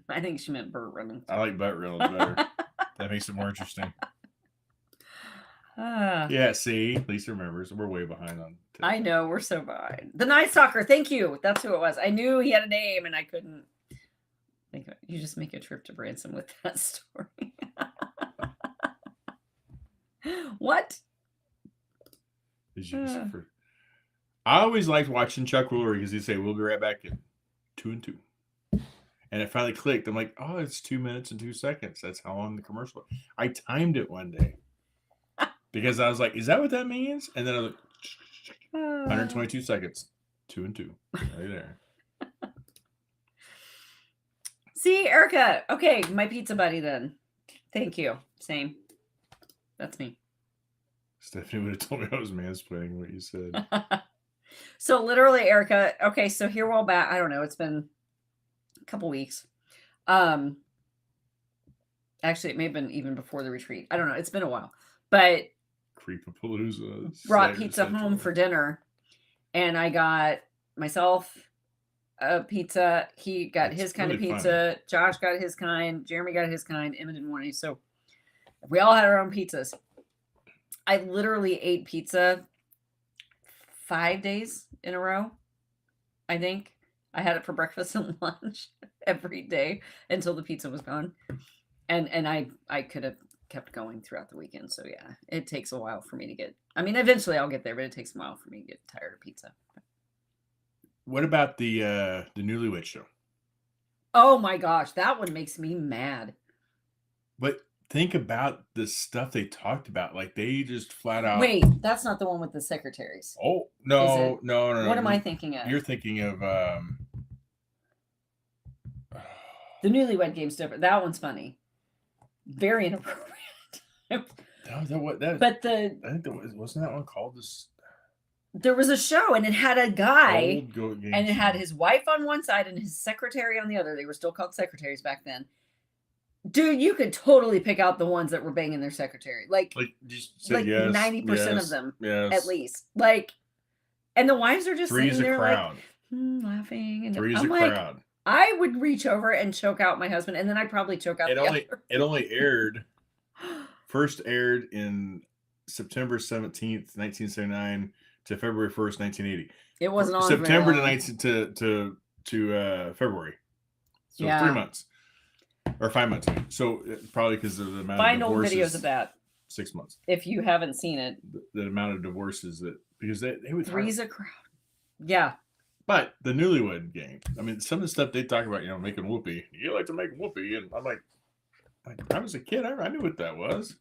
Speaker 2: I think she meant Burt Reynolds.
Speaker 1: I like Burt Reynolds better. That makes it more interesting.
Speaker 2: Ah.
Speaker 1: Yeah, see, Lisa remembers. We're way behind on.
Speaker 2: I know, we're so behind. The Night Stalker, thank you. That's who it was. I knew he had a name and I couldn't think of it. You just make a trip to Branson with that story. What?
Speaker 1: I always liked watching Chuck Woolery because he'd say, "We'll be right back in 2 and 2." And it finally clicked. I'm like, oh, it's 2 minutes and 2 seconds. That's how long the commercial was. I timed it one day because I was like, is that what that means? And then I was like, 122 seconds, 2 and 2. Right there.
Speaker 2: See, Erica. Okay, my pizza buddy then. Thank you. Same. That's me.
Speaker 1: Stephanie would have told me I was mansplaining what you said.
Speaker 2: So literally, Erica. Okay, so here we'll back. I don't know. It's been a couple weeks. Actually, it may have been even before the retreat. I don't know. It's been a while. But
Speaker 1: Creepapalooza.
Speaker 2: brought pizza home for dinner. And I got myself a pizza. He got his kind of pizza. Josh got his kind. Jeremy got his kind. Emma didn't want any. So we all had our own pizzas. I literally ate pizza 5 days in a row. I think I had it for breakfast and lunch every day until the pizza was gone. And I could have kept going throughout the weekend. So yeah, it takes a while for me to get. I mean, eventually I'll get there, but it takes a while for me to get tired of pizza.
Speaker 1: What about the Newlywed Show?
Speaker 2: Oh my gosh, that one makes me mad.
Speaker 1: But think about the stuff they talked about. Like they just flat out.
Speaker 2: Wait, that's not the one with the secretaries.
Speaker 1: Oh no.
Speaker 2: What am I thinking of?
Speaker 1: You're thinking of
Speaker 2: the Newlywed Game's different. That one's funny. Very inappropriate.
Speaker 1: But
Speaker 2: I think
Speaker 1: wasn't that one called this?
Speaker 2: There was a show and it had a guy and it had
Speaker 1: show.
Speaker 2: his wife on one side and his secretary on the other. They were still called secretaries back then. Dude, you could totally pick out the ones that were banging their secretary. Like 90% of them, at least. Like, and the wives are just
Speaker 1: Three's
Speaker 2: sitting there
Speaker 1: crowd.
Speaker 2: like laughing. And
Speaker 1: Three's
Speaker 2: I'm
Speaker 1: a
Speaker 2: like,
Speaker 1: crowd.
Speaker 2: I would reach over and choke out my husband, and then I'd probably choke out
Speaker 1: It only aired. First aired in September 17th, 1979 to February 1st, 1980.
Speaker 2: It wasn't on
Speaker 1: September to February. So 3 months. Or 5 months. So probably because of the amount
Speaker 2: Find
Speaker 1: of
Speaker 2: old
Speaker 1: divorces.
Speaker 2: videos of that.
Speaker 1: 6 months.
Speaker 2: If you haven't seen it.
Speaker 1: The amount of divorces that because they would
Speaker 2: Three's a crowd. Yeah.
Speaker 1: But the Newlywed Game. I mean, some of the stuff they talk about, making whoopee. You like to make whoopee, and I'm like I was a kid. I knew what that was.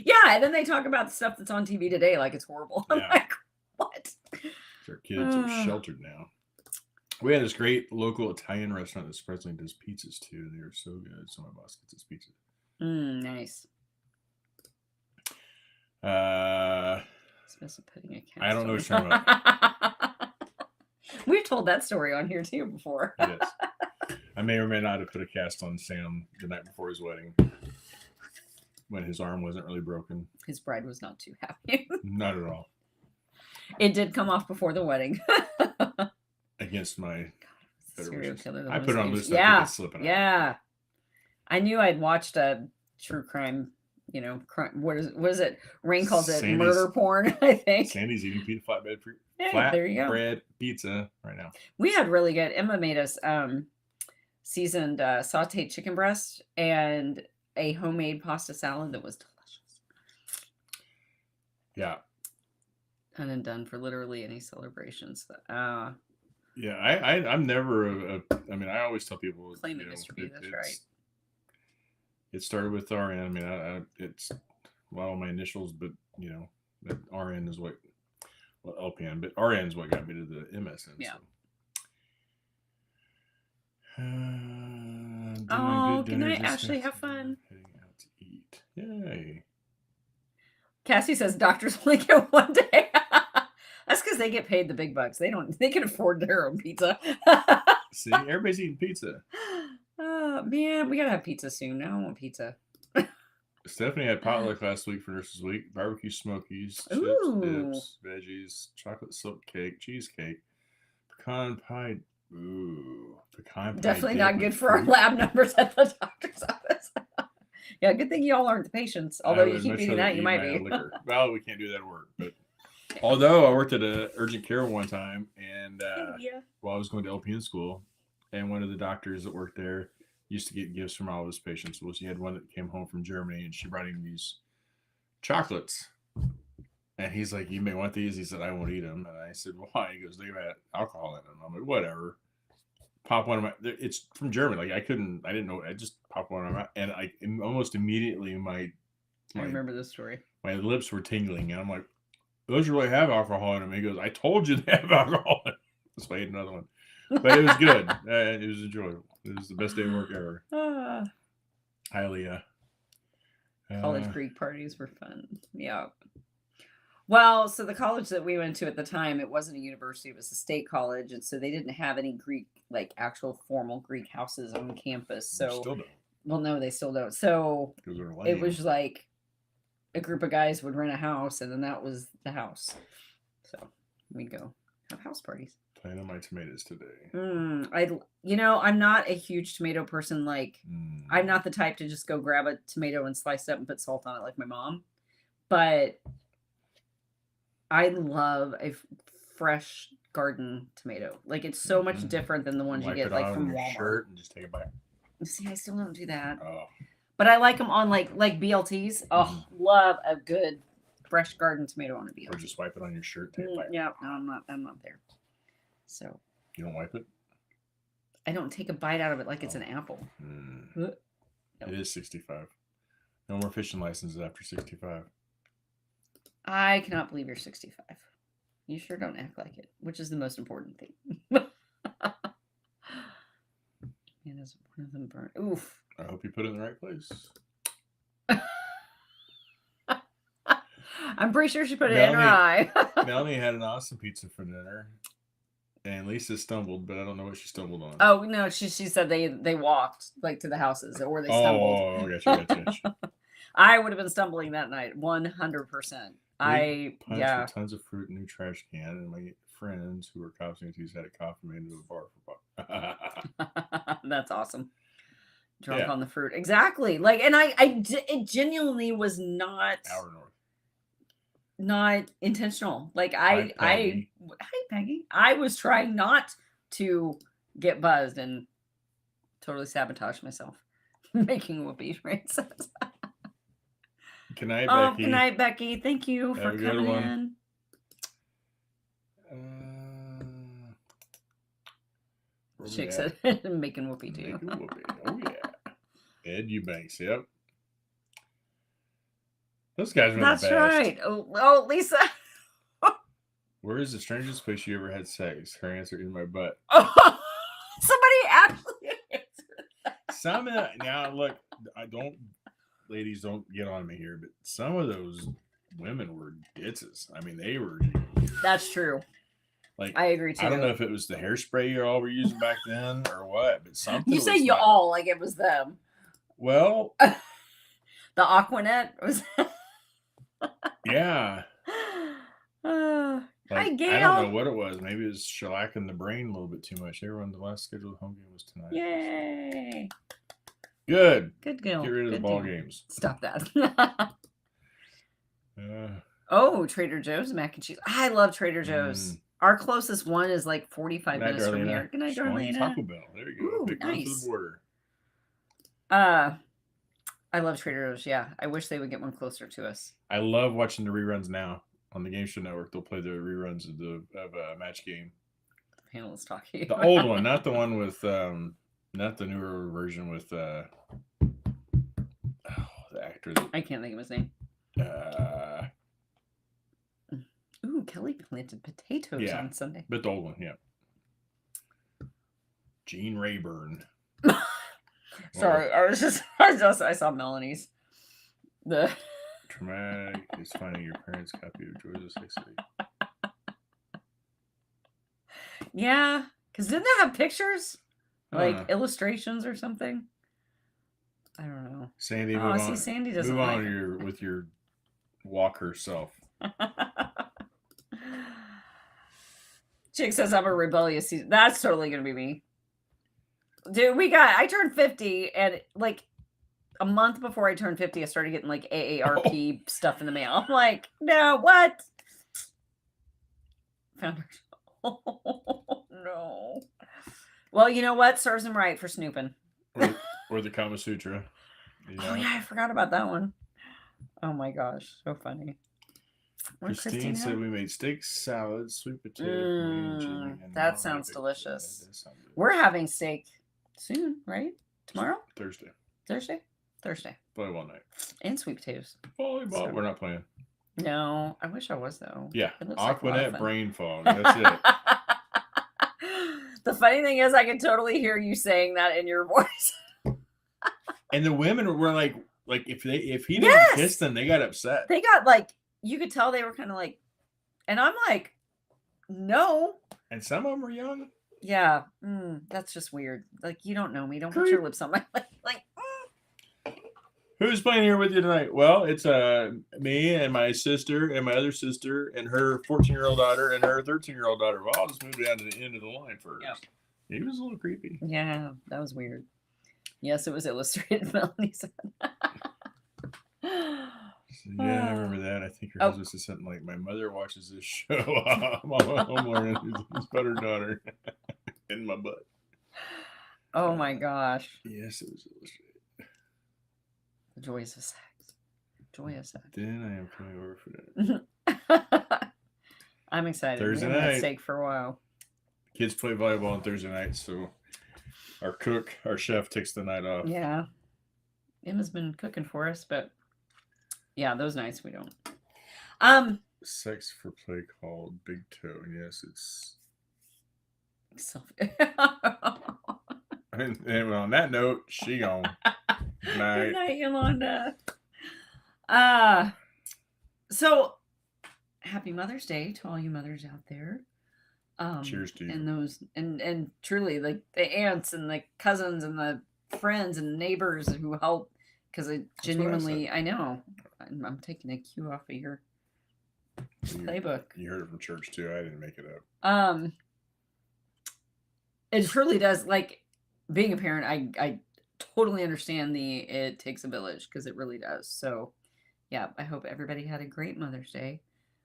Speaker 2: Yeah, and then they talk about the stuff that's on TV today like it's horrible. I'm like, what?
Speaker 1: Our kids are sheltered now. We had this great local Italian restaurant that surprisingly does pizzas too. They are so good. So my boss gets his pizza.
Speaker 2: Nice.
Speaker 1: I don't know what you're talking about.
Speaker 2: We've told that story on here too before.
Speaker 1: Yes. I may or may not have put a cast on Sam the night before his wedding when his arm wasn't really broken.
Speaker 2: His bride was not too happy.
Speaker 1: Not at all.
Speaker 2: It did come off before the wedding.
Speaker 1: Against my
Speaker 2: serial killer.
Speaker 1: I put it on loose.
Speaker 2: Yeah. Yeah. I knew I'd watched a true crime, crime. What is it? Rain calls it murder porn, I think.
Speaker 1: Sandy's eating flatbread
Speaker 2: there you go.
Speaker 1: bread pizza right now.
Speaker 2: We had really good. Emma made us seasoned sauteed chicken breast and a homemade pasta salad that was delicious.
Speaker 1: Yeah.
Speaker 2: And then done for literally any celebrations.
Speaker 1: Yeah, I'm never I always tell people
Speaker 2: claim it, Mr. B, that's right.
Speaker 1: It started with RN. I mean, it's all my initials, but that RN is what, well, LPN, but RN is what got me to the MSN.
Speaker 2: Yeah.
Speaker 1: So. Doing
Speaker 2: Oh,
Speaker 1: good
Speaker 2: good
Speaker 1: dinner,
Speaker 2: night,
Speaker 1: just
Speaker 2: Ashley.
Speaker 1: got
Speaker 2: Have fun.
Speaker 1: heading out to eat. Yay.
Speaker 2: Cassie says doctors only get one day. That's because they get paid the big bucks. They can afford their own pizza.
Speaker 1: See, everybody's eating pizza.
Speaker 2: Oh, man, we gotta have pizza soon. Now I want pizza.
Speaker 1: Stephanie had potluck last week for Nurses Week. Barbecue smokies, chips,
Speaker 2: Ooh.
Speaker 1: dips, veggies, chocolate silk cake, cheesecake, pecan pie. Ooh, pecan pie.
Speaker 2: Definitely
Speaker 1: dip
Speaker 2: not
Speaker 1: with
Speaker 2: good for our
Speaker 1: fruit.
Speaker 2: lab numbers at the doctor's office. Yeah, good thing y'all aren't the patients.
Speaker 1: I
Speaker 2: Although you
Speaker 1: would
Speaker 2: keep
Speaker 1: much
Speaker 2: eating
Speaker 1: rather
Speaker 2: that, you
Speaker 1: eat
Speaker 2: might
Speaker 1: my
Speaker 2: be.
Speaker 1: liquor. Well, we can't do that at work. But although I worked at a urgent care one time, and
Speaker 2: Yeah.
Speaker 1: while I was going to LPN school, and one of the doctors that worked there used to get gifts from all of his patients. Was he had one that came home from Germany, and she brought him these chocolates. And he's like, "You may want these." He said, "I won't eat them." And I said, "Why?" He goes, "They've had alcohol in them." I'm like, "Whatever." Pop one of my. It's from Germany. Like I didn't know. I just popped one of my, and I almost immediately
Speaker 2: I remember this story.
Speaker 1: my lips were tingling, and I'm like, "Those really have alcohol in them." He goes, "I told you they have alcohol in them." So I ate another one, but it was good. It was enjoyable. It was the best day of work ever. Highly.
Speaker 2: College Greek parties were fun. Yeah. Well, so the college that we went to at the time, it wasn't a university, it was a state college. And so they didn't have any Greek, like actual formal Greek houses on campus. So,
Speaker 1: still don't.
Speaker 2: Well, no, they still don't. So
Speaker 1: Because they're lame.
Speaker 2: it was like a group of guys would rent a house, and then that was the house. So we'd go have house parties.
Speaker 1: Playing on my tomatoes today.
Speaker 2: I'm not a huge tomato person. Like, I'm not the type to just go grab a tomato and slice it up and put salt on it like my mom. But I love a fresh garden tomato. Like, it's so much different than the ones you get like from Walmart.
Speaker 1: Shirt and just take a bite.
Speaker 2: See, I still don't do that.
Speaker 1: Oh.
Speaker 2: But I like them on like BLTs. Oh, love a good fresh garden tomato on a BLT.
Speaker 1: Or just wipe it on your shirt. Take a bite.
Speaker 2: Yeah, no, I'm not there. So
Speaker 1: you don't wipe it?
Speaker 2: I don't take a bite out of it like it's an apple.
Speaker 1: It is 65. No more fishing licenses after 65.
Speaker 2: I cannot believe you're 65. You sure don't act like it, which is the most important thing. Man, is one of them burnt? Oof.
Speaker 1: I hope you put it in the right place.
Speaker 2: I'm pretty sure she put it in her eye.
Speaker 1: Melanie had an awesome pizza for dinner. And Lisa stumbled, but I don't know what she stumbled on.
Speaker 2: Oh, no, she said they walked like to the houses or they stumbled.
Speaker 1: Oh, gotcha.
Speaker 2: I would have been stumbling that night, 100%.
Speaker 1: With tons of fruit in a new trash can, and my friends who were costumes had a coffee made into a bar for buck.
Speaker 2: That's awesome. Drunk on the fruit, exactly. Like, and it genuinely was not
Speaker 1: Hour north.
Speaker 2: Not intentional. Like hi Peggy. I was trying not to get buzzed and totally sabotage myself making whoopee races.
Speaker 1: Good night, Becky.
Speaker 2: Good night, Becky. Thank you for coming in. Chick said making whoopee too.
Speaker 1: Making whoopee. Oh yeah. Ed Eubanks. Yep. Those guys are the best.
Speaker 2: That's right. Oh, Lisa.
Speaker 1: Where is the strangest place you ever had sex? Her answer, in my butt.
Speaker 2: Oh, somebody actually answered that.
Speaker 1: Now look, ladies don't get on me here, but some of those women were ditzes. I mean, they were.
Speaker 2: That's true.
Speaker 1: Like,
Speaker 2: I agree too.
Speaker 1: I don't know if it was the hairspray you all were using back then or what, but something.
Speaker 2: You say y'all like it was them.
Speaker 1: Well,
Speaker 2: the Aquanet was.
Speaker 1: Yeah.
Speaker 2: Hi, Gail.
Speaker 1: I don't know what it was. Maybe it was shellacking the brain a little bit too much. Everyone, the last scheduled home game was tonight.
Speaker 2: Yay.
Speaker 1: Good.
Speaker 2: Good, Gail.
Speaker 1: Get rid of the ball games.
Speaker 2: Stop that. Trader Joe's mac and cheese. I love Trader Joe's. Our closest one is like 45 minutes from here. Good night, Darlene.
Speaker 1: Taco Bell. There you go.
Speaker 2: Ooh,
Speaker 1: Big nice. For the border.
Speaker 2: I love Trader Joe's. Yeah, I wish they would get one closer to us.
Speaker 1: I love watching the reruns now on the Game Show Network. They'll play the reruns of a match game.
Speaker 2: The panel is talking.
Speaker 1: The old one, not the one with, not the newer version with the actor.
Speaker 2: I can't think of his name. Ooh, Kelly planted potatoes on Sunday.
Speaker 1: But the old one, yeah. Gene Rayburn.
Speaker 2: Sorry, I saw Melanie's. The
Speaker 1: traumatic is finding your parents' copy of Joys of Sexy.
Speaker 2: Yeah, because didn't they have pictures? Like illustrations or something? I don't know.
Speaker 1: Sandy,
Speaker 2: oh, see, Sandy doesn't
Speaker 1: move
Speaker 2: like
Speaker 1: on with your walker self.
Speaker 2: Chick says I'm a rebellious season. That's totally gonna be me. Dude, I turned 50 and like a month before I turned 50, I started getting like AARP stuff in the mail. I'm like, no, what? Found her. Oh, no. Well, you know what? Serves him right for snooping.
Speaker 1: Or the Kama Sutra.
Speaker 2: Oh, yeah, I forgot about that one. Oh, my gosh. So funny.
Speaker 1: Christine said we made steak salad, sweet potato.
Speaker 2: That sounds delicious. We're having steak soon, right? Tomorrow?
Speaker 1: Thursday.
Speaker 2: Volleyball
Speaker 1: night.
Speaker 2: And sweet potatoes.
Speaker 1: Volleyball. We're not playing.
Speaker 2: No, I wish I was though.
Speaker 1: Yeah. Aquanet like brain fog. That's it.
Speaker 2: The funny thing is I can totally hear you saying that in your voice.
Speaker 1: And the women were like if he didn't kiss them, they got upset.
Speaker 2: They got like, you could tell they were kind of like, and I'm like, no.
Speaker 1: And some of them were young.
Speaker 2: Yeah. That's just weird. Like, you don't know me. Don't put your lips on my like.
Speaker 1: Who's playing here with you tonight? Well, it's me and my sister and my other sister and her 14-year-old daughter and her 13-year-old daughter. Well, I'll just move down to the end of the line first. Yep. He was a little creepy.
Speaker 2: Yeah, that was weird. Yes, it was illustrated. Melanie said.
Speaker 1: Yeah, I remember that. I think her husband said something like, "My mother watches this show. I'm home alone. It's about her daughter in my butt."
Speaker 2: Oh my gosh.
Speaker 1: Yes, it was illustrated.
Speaker 2: The joys of sex. Joy of sex.
Speaker 1: Then I am coming over for
Speaker 2: that. I'm excited.
Speaker 1: Thursday night.
Speaker 2: Steak for a while.
Speaker 1: Kids play volleyball on Thursday night, so our chef takes the night off.
Speaker 2: Yeah. Emma's been cooking for us, but yeah, those nights we don't.
Speaker 1: Sex for play called Big Toe. Yes, it's. And on that note, she gone.
Speaker 2: Good night, Yolanda. So happy Mother's Day to all you mothers out there.
Speaker 1: Cheers to you.
Speaker 2: And those and truly like the aunts and the cousins and the friends and neighbors who help, because I genuinely I know I'm taking a cue off of your playbook.
Speaker 1: You heard it from church too. I didn't make it up.
Speaker 2: It truly does, like, being a parent, I totally understand it takes a village, because it really does. So yeah, I hope everybody had a great Mother's Day.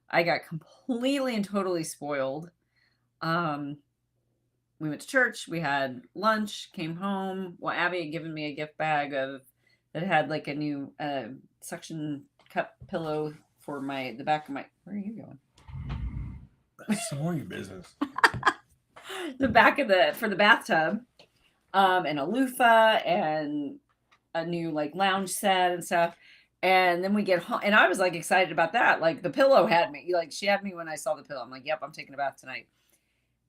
Speaker 2: I got completely and totally spoiled. We went to church, we had lunch, came home. Well, Abby had given me a gift bag that had like a new suction cup pillow for the back of my. Where are you going?
Speaker 1: That's more your business.
Speaker 2: The back of for the bathtub, and a loofah and a new like lounge set and stuff. And then we get home, and I was like excited about that. Like the pillow had me, like she had me when I saw the pillow. I'm like, yep, I'm taking a bath tonight.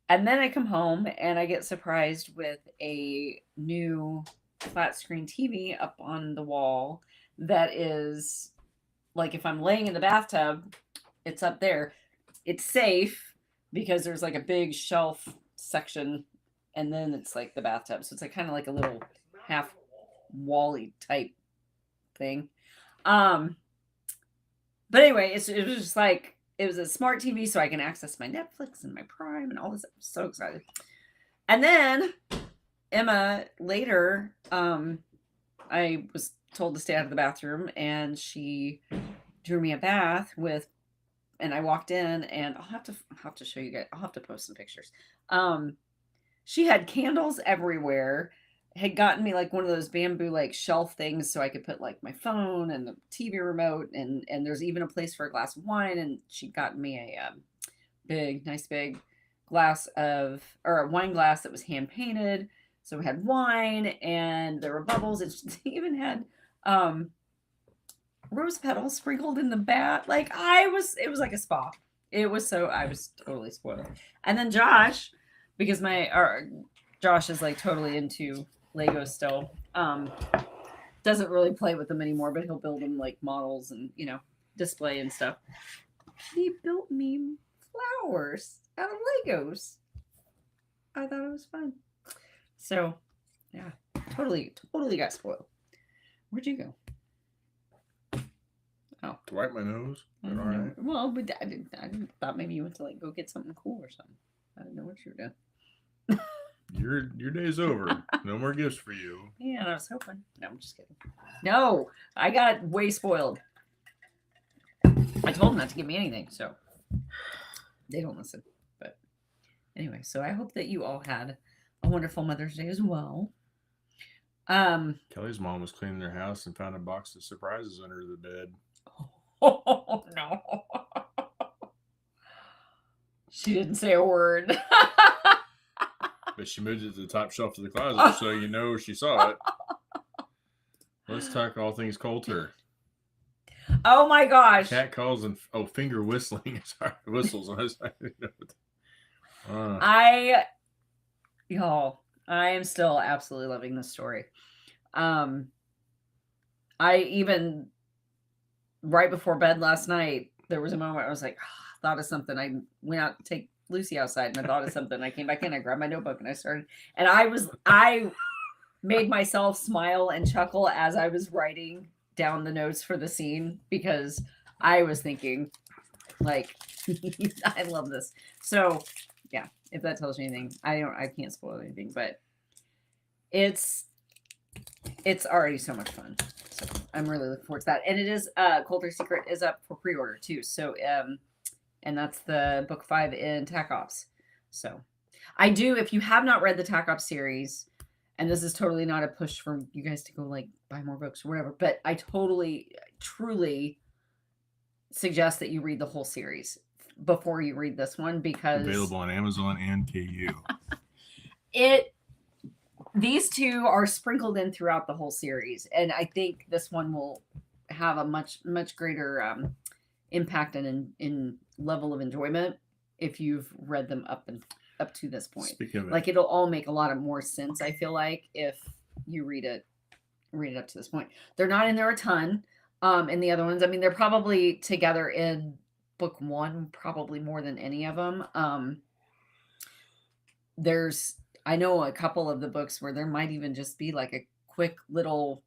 Speaker 2: And then I come home and I get surprised with a new flat screen TV up on the wall that is like, if I'm laying in the bathtub, it's up there. It's safe because there's like a big shelf section, and then it's like the bathtub. So it's like kind of like a little half wally type thing. But anyway, it was just like, it was a smart TV, so I can access my Netflix and my Prime and all this. I'm so excited. And then Emma later, I was told to stay out of the bathroom, and she drew me a bath and I walked in, and I'll have to show you guys. I'll have to post some pictures. She had candles everywhere, had gotten me like one of those bamboo like shelf things so I could put like my phone and the TV remote, and there's even a place for a glass of wine, and she'd gotten me a nice big glass a wine glass that was hand painted. So we had wine and there were bubbles, and she even had rose petals sprinkled in the bat. Like it was like a spa. I was totally spoiled. And then Josh, because Josh is like totally into Legos still. Doesn't really play with them anymore, but he'll build them like models and display and stuff. He built me flowers out of Legos. I thought it was fun. So, yeah, totally got spoiled. Where'd you go? Oh,
Speaker 1: to wipe my nose. All right.
Speaker 2: Well, but I didn't thought maybe you went to like go get something cool or something. I didn't know what you were doing.
Speaker 1: Your day's over. No more gifts for you.
Speaker 2: Yeah, I was hoping. No, I'm just kidding. No, I got way spoiled. I told them not to give me anything, so they don't listen. But anyway, so I hope that you all had a wonderful Mother's Day as well.
Speaker 1: Kelly's mom was cleaning their house and found a box of surprises under the bed.
Speaker 2: Oh no. She didn't say a word.
Speaker 1: But she moved it to the top shelf of the closet, so you know she saw it. Let's talk all things Coulter.
Speaker 2: Oh my gosh.
Speaker 1: Cat calls and finger whistling. Sorry, whistles.
Speaker 2: I am still absolutely loving this story. I even right before bed last night, there was a moment I was like, thought of something. I went out to take Lucy outside and I thought of something. I came back in, I grabbed my notebook and I started, and I made myself smile and chuckle as I was writing down the notes for the scene because I was thinking like, I love this. So yeah, if that tells you anything, I can't spoil anything, but it's already so much fun. So I'm really looking forward to that. And it is Coulter's Secret is up for pre-order too. So and that's the book 5 in Tac Ops. So I do, if you have not read the Tac Ops series, and this is totally not a push for you guys to go like buy more books or whatever, but I truly suggest that you read the whole series before you read this one because
Speaker 1: available on Amazon and KU.
Speaker 2: These two are sprinkled in throughout the whole series, and I think this one will have a much greater impact and in level of enjoyment if you've read them up to this point.
Speaker 1: Speaking of
Speaker 2: like it'll all make a lot of more sense, I feel like, if you read it up to this point. They're not in there a ton. In the other ones, I mean, they're probably together in book 1, probably more than any of them. I know a couple of the books where there might even just be like a quick little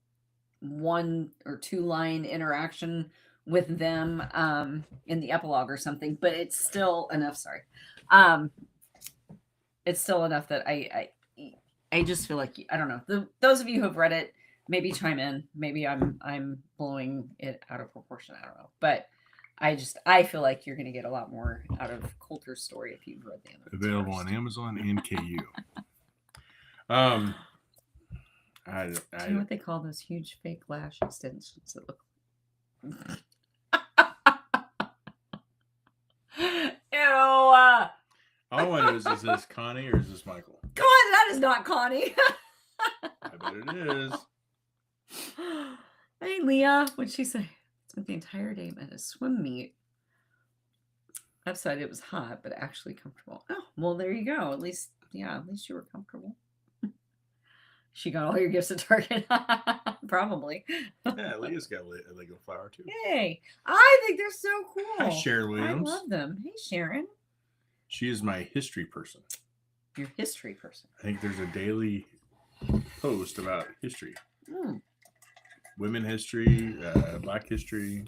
Speaker 2: 1 or 2 line interaction with them in the epilogue or something, but it's still enough. Sorry. It's still enough that I just feel like, I don't know. Those of you who have read it, maybe chime in. Maybe I'm blowing it out of proportion. I don't know, but I feel like you're going to get a lot more out of Coulter's story if you've read the other.
Speaker 1: Available on Amazon and KU.
Speaker 2: Do you know what they call those huge fake lash extensions that look? Ew.
Speaker 1: All I know is this Connie or is this Michael?
Speaker 2: Come on, that is not Connie.
Speaker 1: I bet it is.
Speaker 2: Hey, Leah, what'd she say? Spent the entire day at a swim meet. Outside it was hot, but actually comfortable. Oh, well, there you go. At least you were comfortable. She got all your gifts at Target. Probably.
Speaker 1: Yeah, Leah's got a Lego flower too.
Speaker 2: Hey, I think they're so cool.
Speaker 1: Hi, Sharon Williams.
Speaker 2: I love them. Hey, Sharon.
Speaker 1: She is my history person.
Speaker 2: Your history person.
Speaker 1: I think there's a daily post about history. Women history, Black history.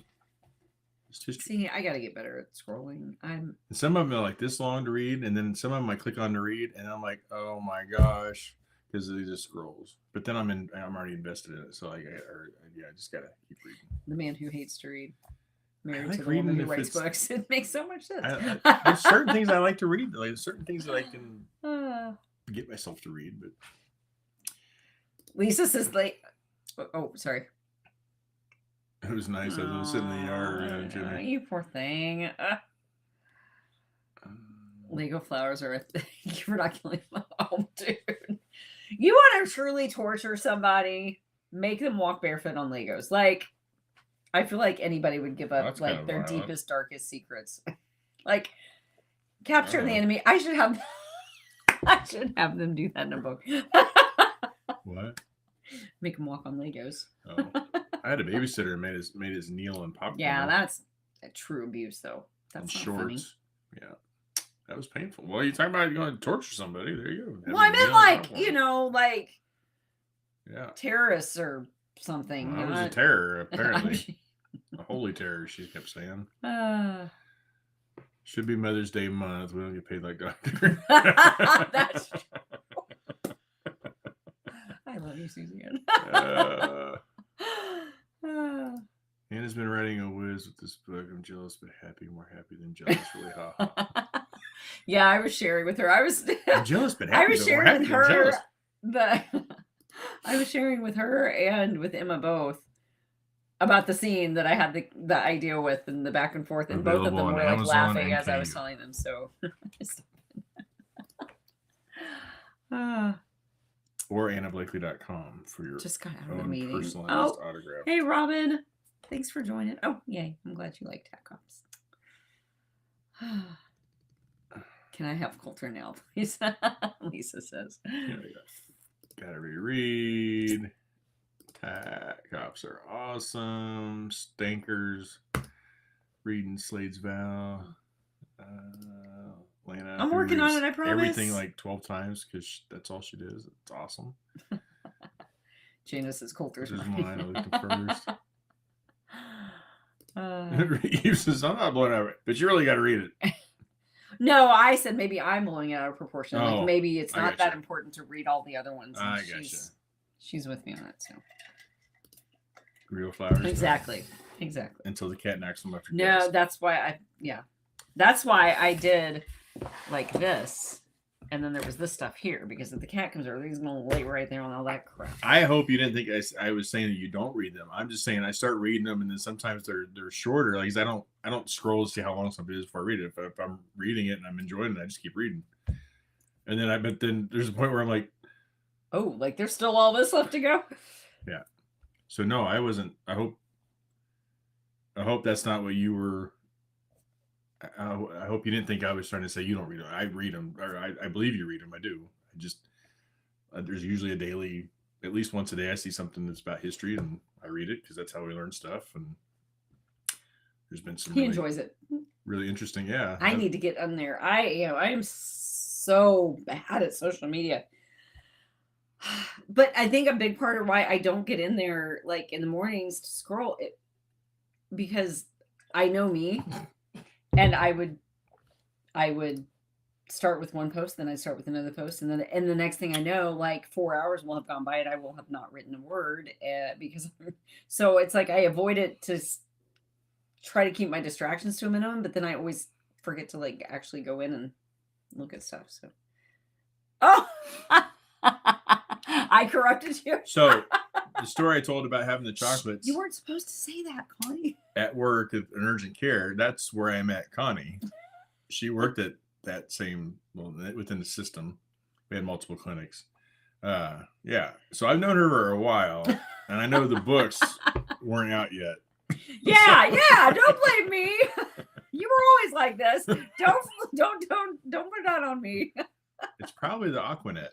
Speaker 1: Just history.
Speaker 2: See, I got to get better at scrolling.
Speaker 1: And some of them are like this long to read, and then some of them I click on to read, and I'm like, oh my gosh, because they just scrolls. But then I'm already invested in it, so I just gotta keep reading.
Speaker 2: The man who hates to read, married to the woman who writes books. It makes so much sense.
Speaker 1: There's certain things I like to read, like certain things that I can get myself to read. But
Speaker 2: Lisa says, like, oh, sorry.
Speaker 1: It was nice. I was sitting in the yard. Jimmy.
Speaker 2: You poor thing. Lego flowers are a thing. You're not killing them. Oh, dude. You want to truly torture somebody? Make them walk barefoot on Legos. Like, I feel like anybody would give up
Speaker 1: That's
Speaker 2: like
Speaker 1: kind of
Speaker 2: their
Speaker 1: violent.
Speaker 2: deepest, darkest secrets. Like capture the enemy. I should have them do that in a book.
Speaker 1: What?
Speaker 2: Make them walk on Legos.
Speaker 1: Oh. I had a babysitter and made his kneel in popcorn.
Speaker 2: Yeah, that's a true abuse though. That's not
Speaker 1: shorts.
Speaker 2: funny.
Speaker 1: Yeah. That was painful. Well, you're talking about going to torture somebody. There you go.
Speaker 2: Well, I meant like, like terrorists or something.
Speaker 1: Well, I was a terror, apparently. A holy terror, she kept saying. Should be Mother's Day month. We don't get paid like doctor.
Speaker 2: That's true. I love you, Suzanne.
Speaker 1: Hannah's been writing a whiz with this book. I'm jealous, but happy. More happy than jealous. Really, ha.
Speaker 2: Yeah, I was sharing with her.
Speaker 1: I'm jealous, but happy.
Speaker 2: I was sharing with her. I was sharing with her and with Emma both about the scene that I had the idea with and the back and forth, and both of them were like laughing as I was telling them. So,
Speaker 1: or AnnaBlakely.com for your
Speaker 2: just got out of the meeting.
Speaker 1: Personalized autograph.
Speaker 2: Hey, Robin, thanks for joining. Oh, yay! I'm glad you like Tac Ops. Can I have Coulter now, please? Lisa says.
Speaker 1: Gotta reread. Tac Ops are awesome. Stankers. Reading Slade's Vow. Lana.
Speaker 2: I'm working on it, I promise.
Speaker 1: Everything like 12 times because that's all she does. It's awesome.
Speaker 2: Janice is Coulter's
Speaker 1: This is
Speaker 2: mine.
Speaker 1: mine. I looked first. Eve says, I'm not blowing out, but you really got to read it.
Speaker 2: No, I said maybe I'm blowing it out of proportion.
Speaker 1: Oh,
Speaker 2: like maybe it's not that
Speaker 1: you.
Speaker 2: important to read all the other ones.
Speaker 1: I gotcha.
Speaker 2: She's with me on that, so.
Speaker 1: Real flowers.
Speaker 2: Exactly.
Speaker 1: Until the cat knocks them off your
Speaker 2: No,
Speaker 1: desk.
Speaker 2: that's why that's why I did like this. And then there was this stuff here because if the cat comes over, he's going to lay right there on all that crap.
Speaker 1: I hope you didn't think I was saying that you don't read them. I'm just saying I start reading them and then sometimes they're shorter. Like I don't scroll to see how long something is before I read it. If I'm reading it and I'm enjoying it, I just keep reading. And then but then there's a point where I'm like,
Speaker 2: oh, like there's still all this left to go.
Speaker 1: Yeah. So no, I wasn't. I hope that's not what you were. I hope you didn't think I was trying to say you don't read them. I read them, or I believe you read them. I do. I just there's usually a daily, at least once a day, I see something that's about history and I read it because that's how we learn stuff. And there's been some.
Speaker 2: He enjoys it.
Speaker 1: Really interesting. Yeah.
Speaker 2: I need to get on there. I am so bad at social media. But I think a big part of why I don't get in there like in the mornings to scroll it because I know me. And I would start with one post, then I'd start with another post, and the next thing I know, like 4 hours will have gone by, and I will have not written a word because. So it's like I avoid it to try to keep my distractions to a minimum, but then I always forget to like actually go in and look at stuff. So, oh, I corrupted you.
Speaker 1: So the story I told about having the chocolates.
Speaker 2: You weren't supposed to say that, Connie.
Speaker 1: At work at an urgent care, that's where I met Connie. She worked at that same, within the system. We had multiple clinics. Yeah. So I've known her for a while, and I know the books weren't out yet.
Speaker 2: Yeah, don't blame me. You were always like this. Don't put that on me.
Speaker 1: It's probably the Aquanet.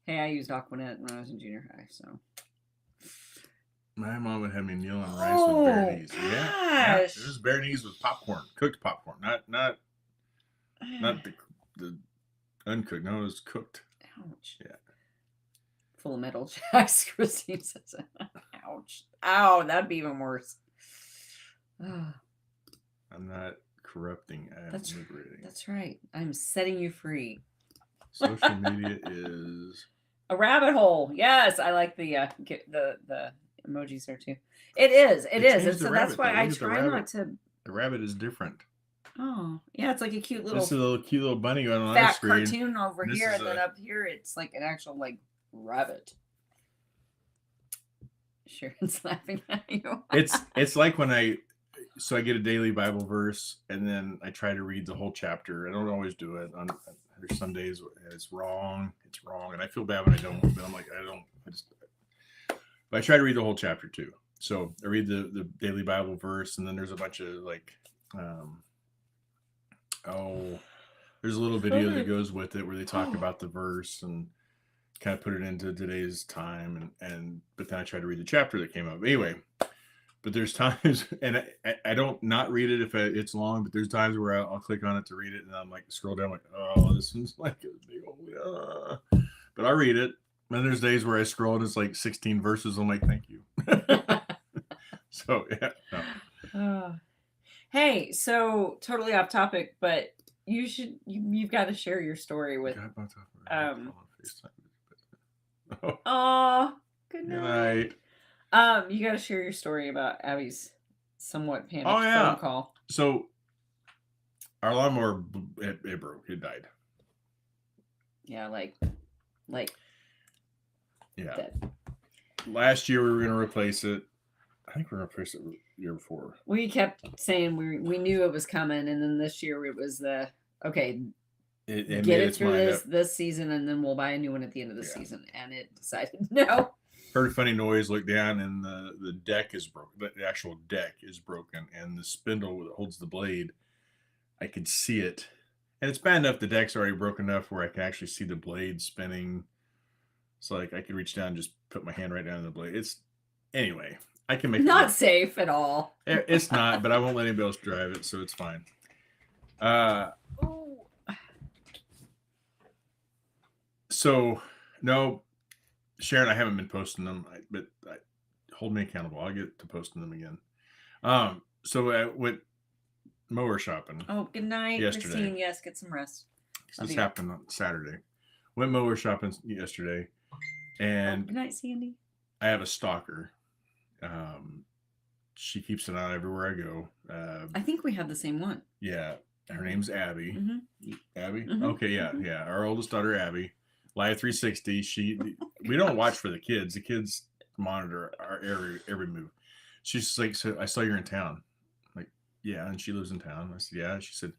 Speaker 2: Hey, I used Aquanet when I was in junior high, so.
Speaker 1: My mom would have me kneel on rice with bare knees. Yeah, it was bare knees with popcorn, cooked popcorn, not the uncooked. No, it was cooked.
Speaker 2: Ouch.
Speaker 1: Yeah.
Speaker 2: Full of metal jacks, Christine says. Ouch. Ow, that'd be even worse.
Speaker 1: I'm not corrupting. I'm liberating.
Speaker 2: That's right. I'm setting you free.
Speaker 1: Social media is
Speaker 2: a rabbit hole. Yes, I like the emojis there too. It is. And so that's why I try not to.
Speaker 1: The rabbit is different.
Speaker 2: Oh, yeah, it's like a cute little.
Speaker 1: This is a cute little bunny on our
Speaker 2: fat
Speaker 1: screen.
Speaker 2: Cartoon over here, and then up here it's like an actual like rabbit. Sharon's laughing at you.
Speaker 1: It's like when I get a daily Bible verse and then I try to read the whole chapter. I don't always do it. There's some days it's wrong, and I feel bad when I don't. But I'm like, But I try to read the whole chapter too. So I read the daily Bible verse, and then there's a bunch of like, um, there's a little video that goes with it where they talk about the verse and kind of put it into today's time, and but then I try to read the chapter that came up. Anyway, but there's times, and I don't not read it if it's long, but there's times where I'll click on it to read it, and I'm like scroll down like, oh, this one's like a big old, but I read it. And there's days where I scroll and it's like 16 verses. I'm like, thank you. So yeah. No.
Speaker 2: Hey, so totally off topic, but you've got to share your story with. Oh, good night. You got to share your story about Abby's somewhat panicked phone call.
Speaker 1: So our lawnmower, it broke. It died.
Speaker 2: Yeah, like.
Speaker 1: Yeah.
Speaker 2: Dead.
Speaker 1: Last year we were going to replace it. I think we were going to replace it the year before.
Speaker 2: We kept saying we knew it was coming, and then this year it was get it through this season, and then we'll buy a new one at the end of the season. And it decided no.
Speaker 1: Heard a funny noise, looked down, and the deck is broken. The actual deck is broken, and the spindle that holds the blade, I could see it. And it's bad enough the deck's already broken enough where I can actually see the blade spinning. So like I could reach down and just put my hand right down the blade. Anyway, I can make
Speaker 2: not safe at all.
Speaker 1: It's not, but I won't let anybody else drive it, so it's fine. So no, Sharon, I haven't been posting them, but hold me accountable. I'll get to posting them again. So I went mower shopping.
Speaker 2: Oh, good night,
Speaker 1: yesterday.
Speaker 2: Christine. Yes, get some rest.
Speaker 1: This happened on Saturday. Went mower shopping yesterday. And
Speaker 2: good night, Sandy.
Speaker 1: I have a stalker. She keeps an eye everywhere I go.
Speaker 2: I think we have the same one.
Speaker 1: Yeah, her name's Abby.
Speaker 2: Mm-hmm.
Speaker 1: Abby.
Speaker 2: Mm-hmm.
Speaker 1: Okay, yeah,
Speaker 2: mm-hmm.
Speaker 1: yeah. Our oldest daughter, Abby, Live 360. We don't watch for the kids. The kids monitor our every move. She's like, so I saw you're in town. I'm like, yeah, and she lives in town. I said, yeah. She said,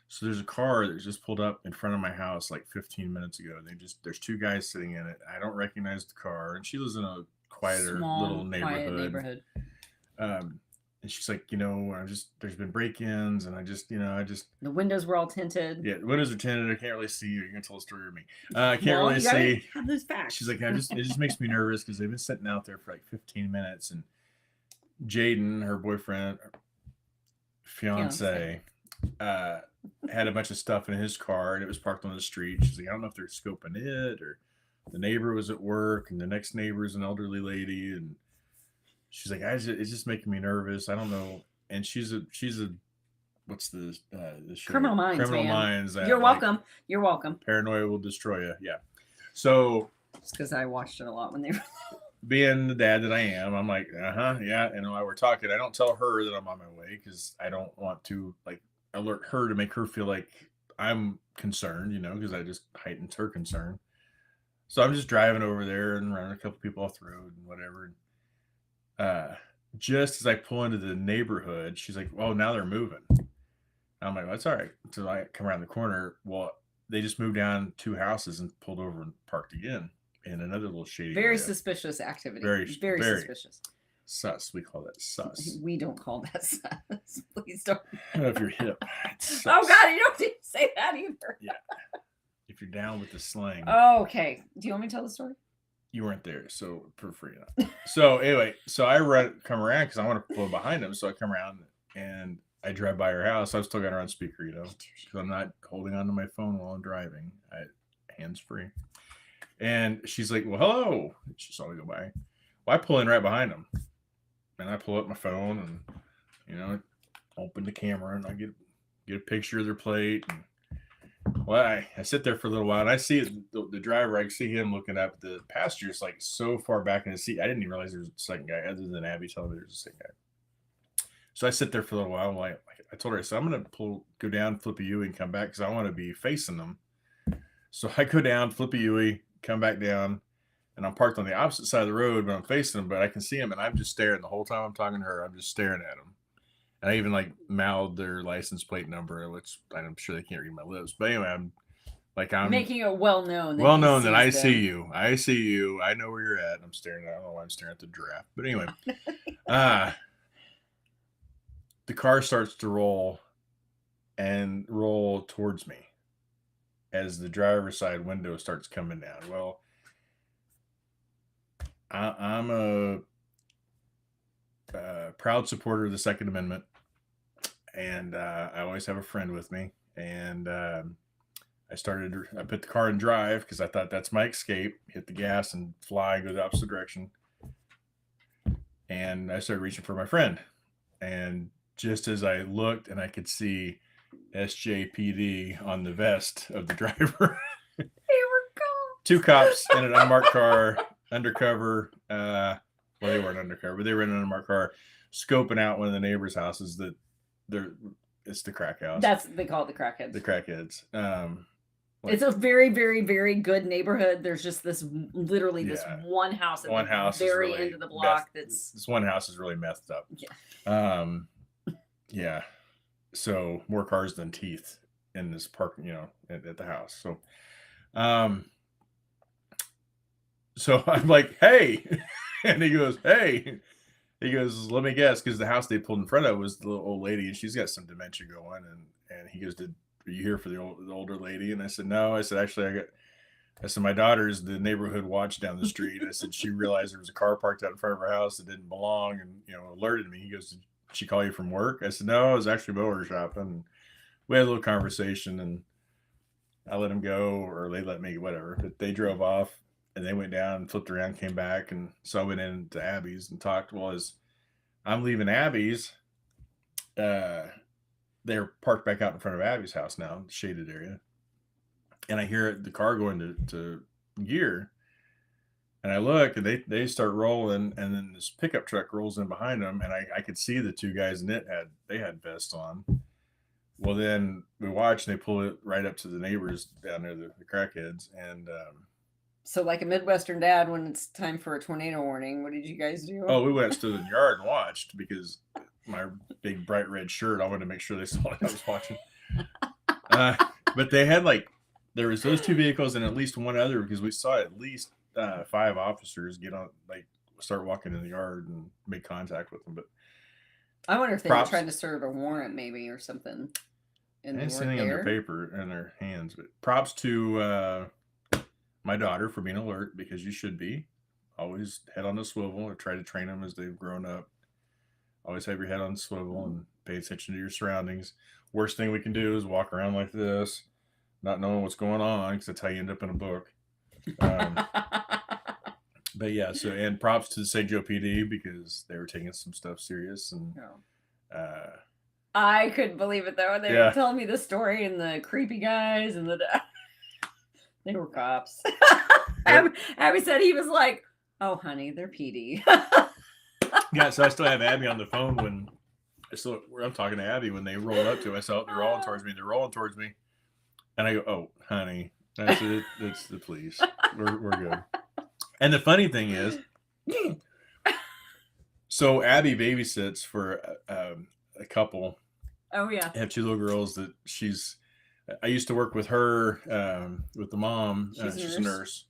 Speaker 1: so there's a car that just pulled up in front of my house like 15 minutes ago. There's two guys sitting in it. I don't recognize the car, and she lives in a quieter little neighborhood. And she's like, there's been break-ins, and I just
Speaker 2: the windows were all tinted.
Speaker 1: Yeah, the windows are tinted. I can't really see you. You're gonna tell a story of me. I can't really see.
Speaker 2: Have those facts.
Speaker 1: She's like, it just makes me nervous because they've been sitting out there for like 15 minutes, and Jaden, her boyfriend, fiance. Had a bunch of stuff in his car, and it was parked on the street. She's like, I don't know if they're scoping it or the neighbor was at work, and the next neighbor is an elderly lady, and she's like, it's just making me nervous. I don't know. And she's a what's the show?
Speaker 2: Criminal Minds.
Speaker 1: Criminal Minds.
Speaker 2: You're welcome. You're welcome.
Speaker 1: Paranoia will destroy you. Yeah. So
Speaker 2: it's because I watched it a lot when they were.
Speaker 1: Being the dad that I am, I'm like, yeah. And while we're talking, I don't tell her that I'm on my way because I don't want to like alert her to make her feel like I'm concerned, because I just heightens her concern. So I'm just driving over there and running a couple people off the road and whatever. Just as I pull into the neighborhood, she's like, "Oh, now they're moving." I'm like, well, "That's all right." So I come around the corner. Well, they just moved down 2 houses and pulled over and parked again in another little shady
Speaker 2: very
Speaker 1: area.
Speaker 2: Suspicious activity.
Speaker 1: Very
Speaker 2: suspicious.
Speaker 1: Sus. We call that sus.
Speaker 2: We don't call that sus. Please don't.
Speaker 1: If you're hip.
Speaker 2: Oh God, you don't need to say that either.
Speaker 1: Yeah. If you're down with the slang.
Speaker 2: Okay. Do you want me to tell the story?
Speaker 1: You weren't there, so for free enough. So anyway, so I come around because I want to pull behind him. So I come around and I drive by her house. I've still got her on speaker, because I'm not holding onto my phone while I'm driving. Hands free. And she's like, "Well, hello." She saw me go by. Well, I pull in right behind him. And I pull up my phone and, open the camera and I get a picture of their plate. And, well, I sit there for a little while and I see the driver. I can see him looking up. The passenger's like so far back in the seat. I didn't even realize there was a second guy other than Abby telling me there's a second guy. So I sit there for a little while. And I told her, I said, I'm going to go down, flip a U-ey and come back because I want to be facing them. So I go down, flip a U-ey, come back down. And I'm parked on the opposite side of the road, but I'm facing them, but I can see them, and I'm just staring the whole time I'm talking to her. I'm just staring at them. And I even mouthed their license plate number, which I'm sure they can't read my lips. But anyway, I'm Like I'm
Speaker 2: making it well known
Speaker 1: that I see you. I see you. I know where you're at. I'm staring. I don't know why I'm staring at the giraffe. But anyway, the car starts to roll towards me as the driver's side window starts coming down. Well, I'm a proud supporter of the Second Amendment, and I always have a friend with me. And I put the car in drive because I thought that's my escape. Hit the gas and fly, go the opposite direction. And I started reaching for my friend. And just as I looked, and I could see SJPD on the vest of the driver.
Speaker 2: They were cops.
Speaker 1: 2 cops in an unmarked car, undercover. Well, they weren't undercover, but they were in an unmarked car, scoping out one of the neighbors' houses. It's the crack house.
Speaker 2: They call it the crackheads.
Speaker 1: The crackheads.
Speaker 2: It's a very, very, very good neighborhood. There's just this one house at the very really end of the block.
Speaker 1: This one house is really messed up.
Speaker 2: Yeah.
Speaker 1: Yeah. So more cars than teeth in this park, at the house. So, so I'm like, hey, and he goes, hey, let me guess, because the house they pulled in front of was the little old lady, and she's got some dementia going, and he goes, are you here for the older lady? And I said, no. I said, actually, I said, my daughter's the neighborhood watch down the street. I said, she realized there was a car parked out in front of her house that didn't belong, and alerted me. He goes, did she call you from work? I said, no, I was actually mower shopping. And we had a little conversation, and I let him go, or they let me, whatever. But they drove off, and they went down and flipped around, came back, and so I went into Abby's and talked. Well, as I'm leaving Abby's, they're parked back out in front of Abby's house now, shaded area. And I hear the car going to gear. And I look, and they start rolling, and then this pickup truck rolls in behind them, and I could see the 2 guys in it had vests on. Well, then we watch, and they pull it right up to the neighbors down there, the crackheads. And
Speaker 2: so like a Midwestern dad, when it's time for a tornado warning, what did you guys do?
Speaker 1: Oh, we went to the yard and watched, because my big bright red shirt, I wanted to make sure they saw what I was watching. But they had there was those 2 vehicles and at least one other, because we saw at least 5 officers get on, start walking in the yard and make contact with them. But
Speaker 2: I wonder if they were trying to serve a warrant, maybe, or something.
Speaker 1: And they sitting on their paper in their hands. But props to my daughter for being alert, because you should be. Always head on the swivel, or try to train them as they've grown up. Always have your head on the swivel and pay attention to your surroundings. Worst thing we can do is walk around like this, not knowing what's going on, because that's how you end up in a book. But yeah, and props to the St. Joe PD, because they were taking some stuff serious. And
Speaker 2: I couldn't believe it, though. They were telling me the story, and the creepy guys, and they were cops. Abby said he was like, oh, honey, they're PD.
Speaker 1: Yeah, so I still have Abby on the phone when I'm talking to Abby when they roll up to us. They're rolling towards me. And I go, oh, honey. I said, it's the police. We're good. And the funny thing is, so Abby babysits for a couple.
Speaker 2: Oh, yeah.
Speaker 1: I have 2 little girls that I used to work with her, with the mom. She's a nurse.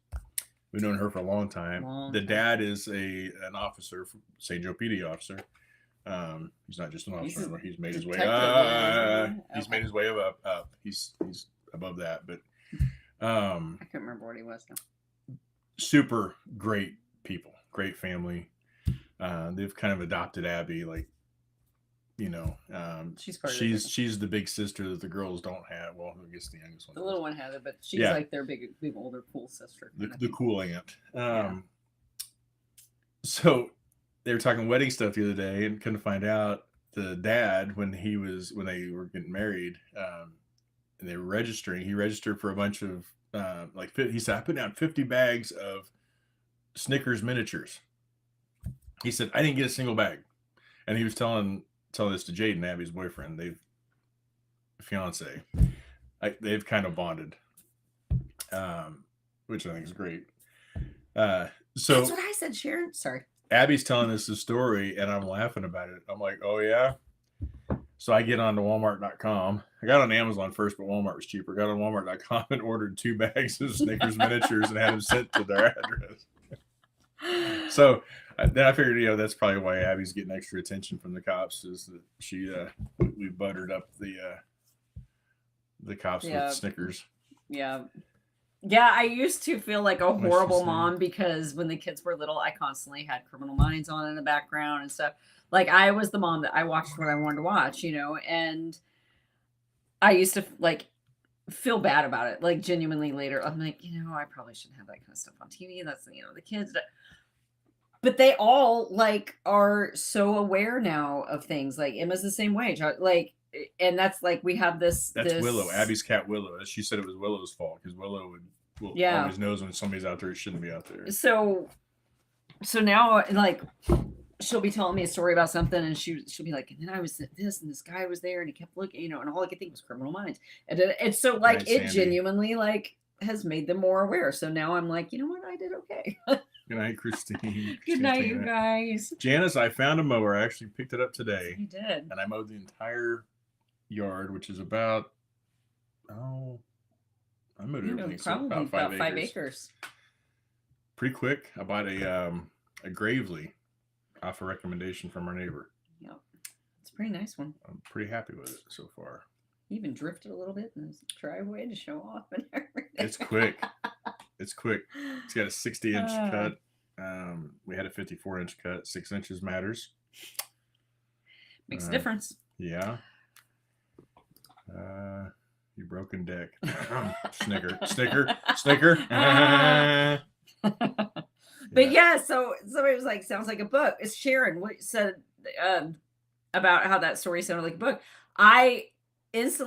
Speaker 1: We've known her for a long time. The dad is an officer, St. Joe PD officer. He's not just an officer. He's made his way up. He's made his way up. He's above that, but
Speaker 2: I can't remember what he was now.
Speaker 1: Super great people, great family. They've kind of adopted Abby, she's the big sister that the girls don't have. Well, I guess the youngest one.
Speaker 2: The little one has it, but she's like their big older cool sister.
Speaker 1: The cool aunt. So they were talking wedding stuff the other day, and couldn't find out the dad, when they were getting married, and they were registering. He registered for a bunch of he said, I put down 50 bags of Snickers miniatures. He said, I didn't get a single bag, and he was telling this to Jaden, Abby's boyfriend. Fiance. They've kind of bonded, which I think is great. So
Speaker 2: that's what I said, Sharon. Sorry.
Speaker 1: Abby's telling us the story, and I'm laughing about it. I'm like, oh yeah. So I get on to Walmart.com. I got on Amazon first, but Walmart was cheaper. Got on Walmart.com and ordered 2 bags of Snickers miniatures and had them sent to their address. So then I figured, that's probably why Abby's getting extra attention from the cops, is that we buttered up the cops with Snickers.
Speaker 2: Yeah. Yeah, I used to feel like a horrible mom because when the kids were little, I constantly had Criminal Minds on in the background and stuff. Like, I was the mom that I watched what I wanted to watch, and I used to feel bad about it. Like, genuinely later, I'm like, I probably shouldn't have that kind of stuff on TV. That's, the kids. But they all are so aware now of things. Like, Emma's the same way. And that's we have this.
Speaker 1: That's Willow, Abby's cat Willow. She said it was Willow's fault because Willow always knows when somebody's out there who shouldn't be out there.
Speaker 2: So now she'll be telling me a story about something, and she'll be like, and then I was this, and this guy was there, and he kept looking, and all I could think was Criminal Minds, and it's so nice, it Sandy. Genuinely has made them more aware. So now I'm like, you know what, I did okay.
Speaker 1: Good night, Christine.
Speaker 2: Good night, you guys.
Speaker 1: Janice, I found a mower. I actually picked it up today.
Speaker 2: You did,
Speaker 1: and I mowed the entire yard, which is about I mowed everything,
Speaker 2: probably
Speaker 1: so about
Speaker 2: 5 acres.
Speaker 1: Pretty quick. I bought a Gravely off a recommendation from our neighbor.
Speaker 2: Yep, it's a pretty nice one.
Speaker 1: I'm pretty happy with it so far.
Speaker 2: He even drifted a little bit in his driveway to show off and everything.
Speaker 1: It's quick. It's quick. It's got a 60-inch cut. We had a 54-inch cut. 6 inches matters.
Speaker 2: Makes a difference.
Speaker 1: Yeah. You broken deck. Snicker.
Speaker 2: But yeah, so somebody was like, sounds like a book. It's Sharon said about how that story sounded like a book. I was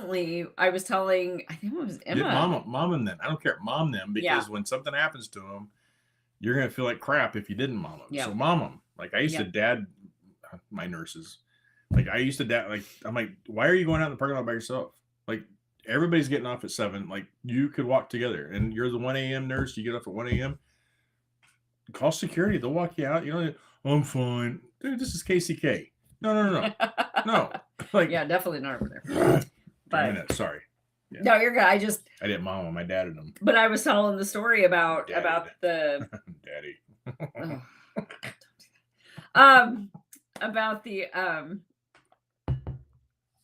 Speaker 2: telling, I think it was Emma.
Speaker 1: Mom them. I don't care. Mom them, because when something happens to them, you're going to feel like crap if you didn't mom them. So mom them. Like, I used to dad my nurses. Like, I used to dad, I'm like, why are you going out in the parking lot by yourself? Like, everybody's getting off at 7. Like, you could walk together, and you're the 1 a.m. nurse. You get off at 1 a.m. Call security. They'll walk you out. I'm fine. Dude, this is KCK. No. No.
Speaker 2: Yeah, definitely not over there. But
Speaker 1: sorry. Yeah.
Speaker 2: No, you're good. I
Speaker 1: didn't mom them. I dadded them.
Speaker 2: But I was telling the story about the
Speaker 1: daddy.
Speaker 2: About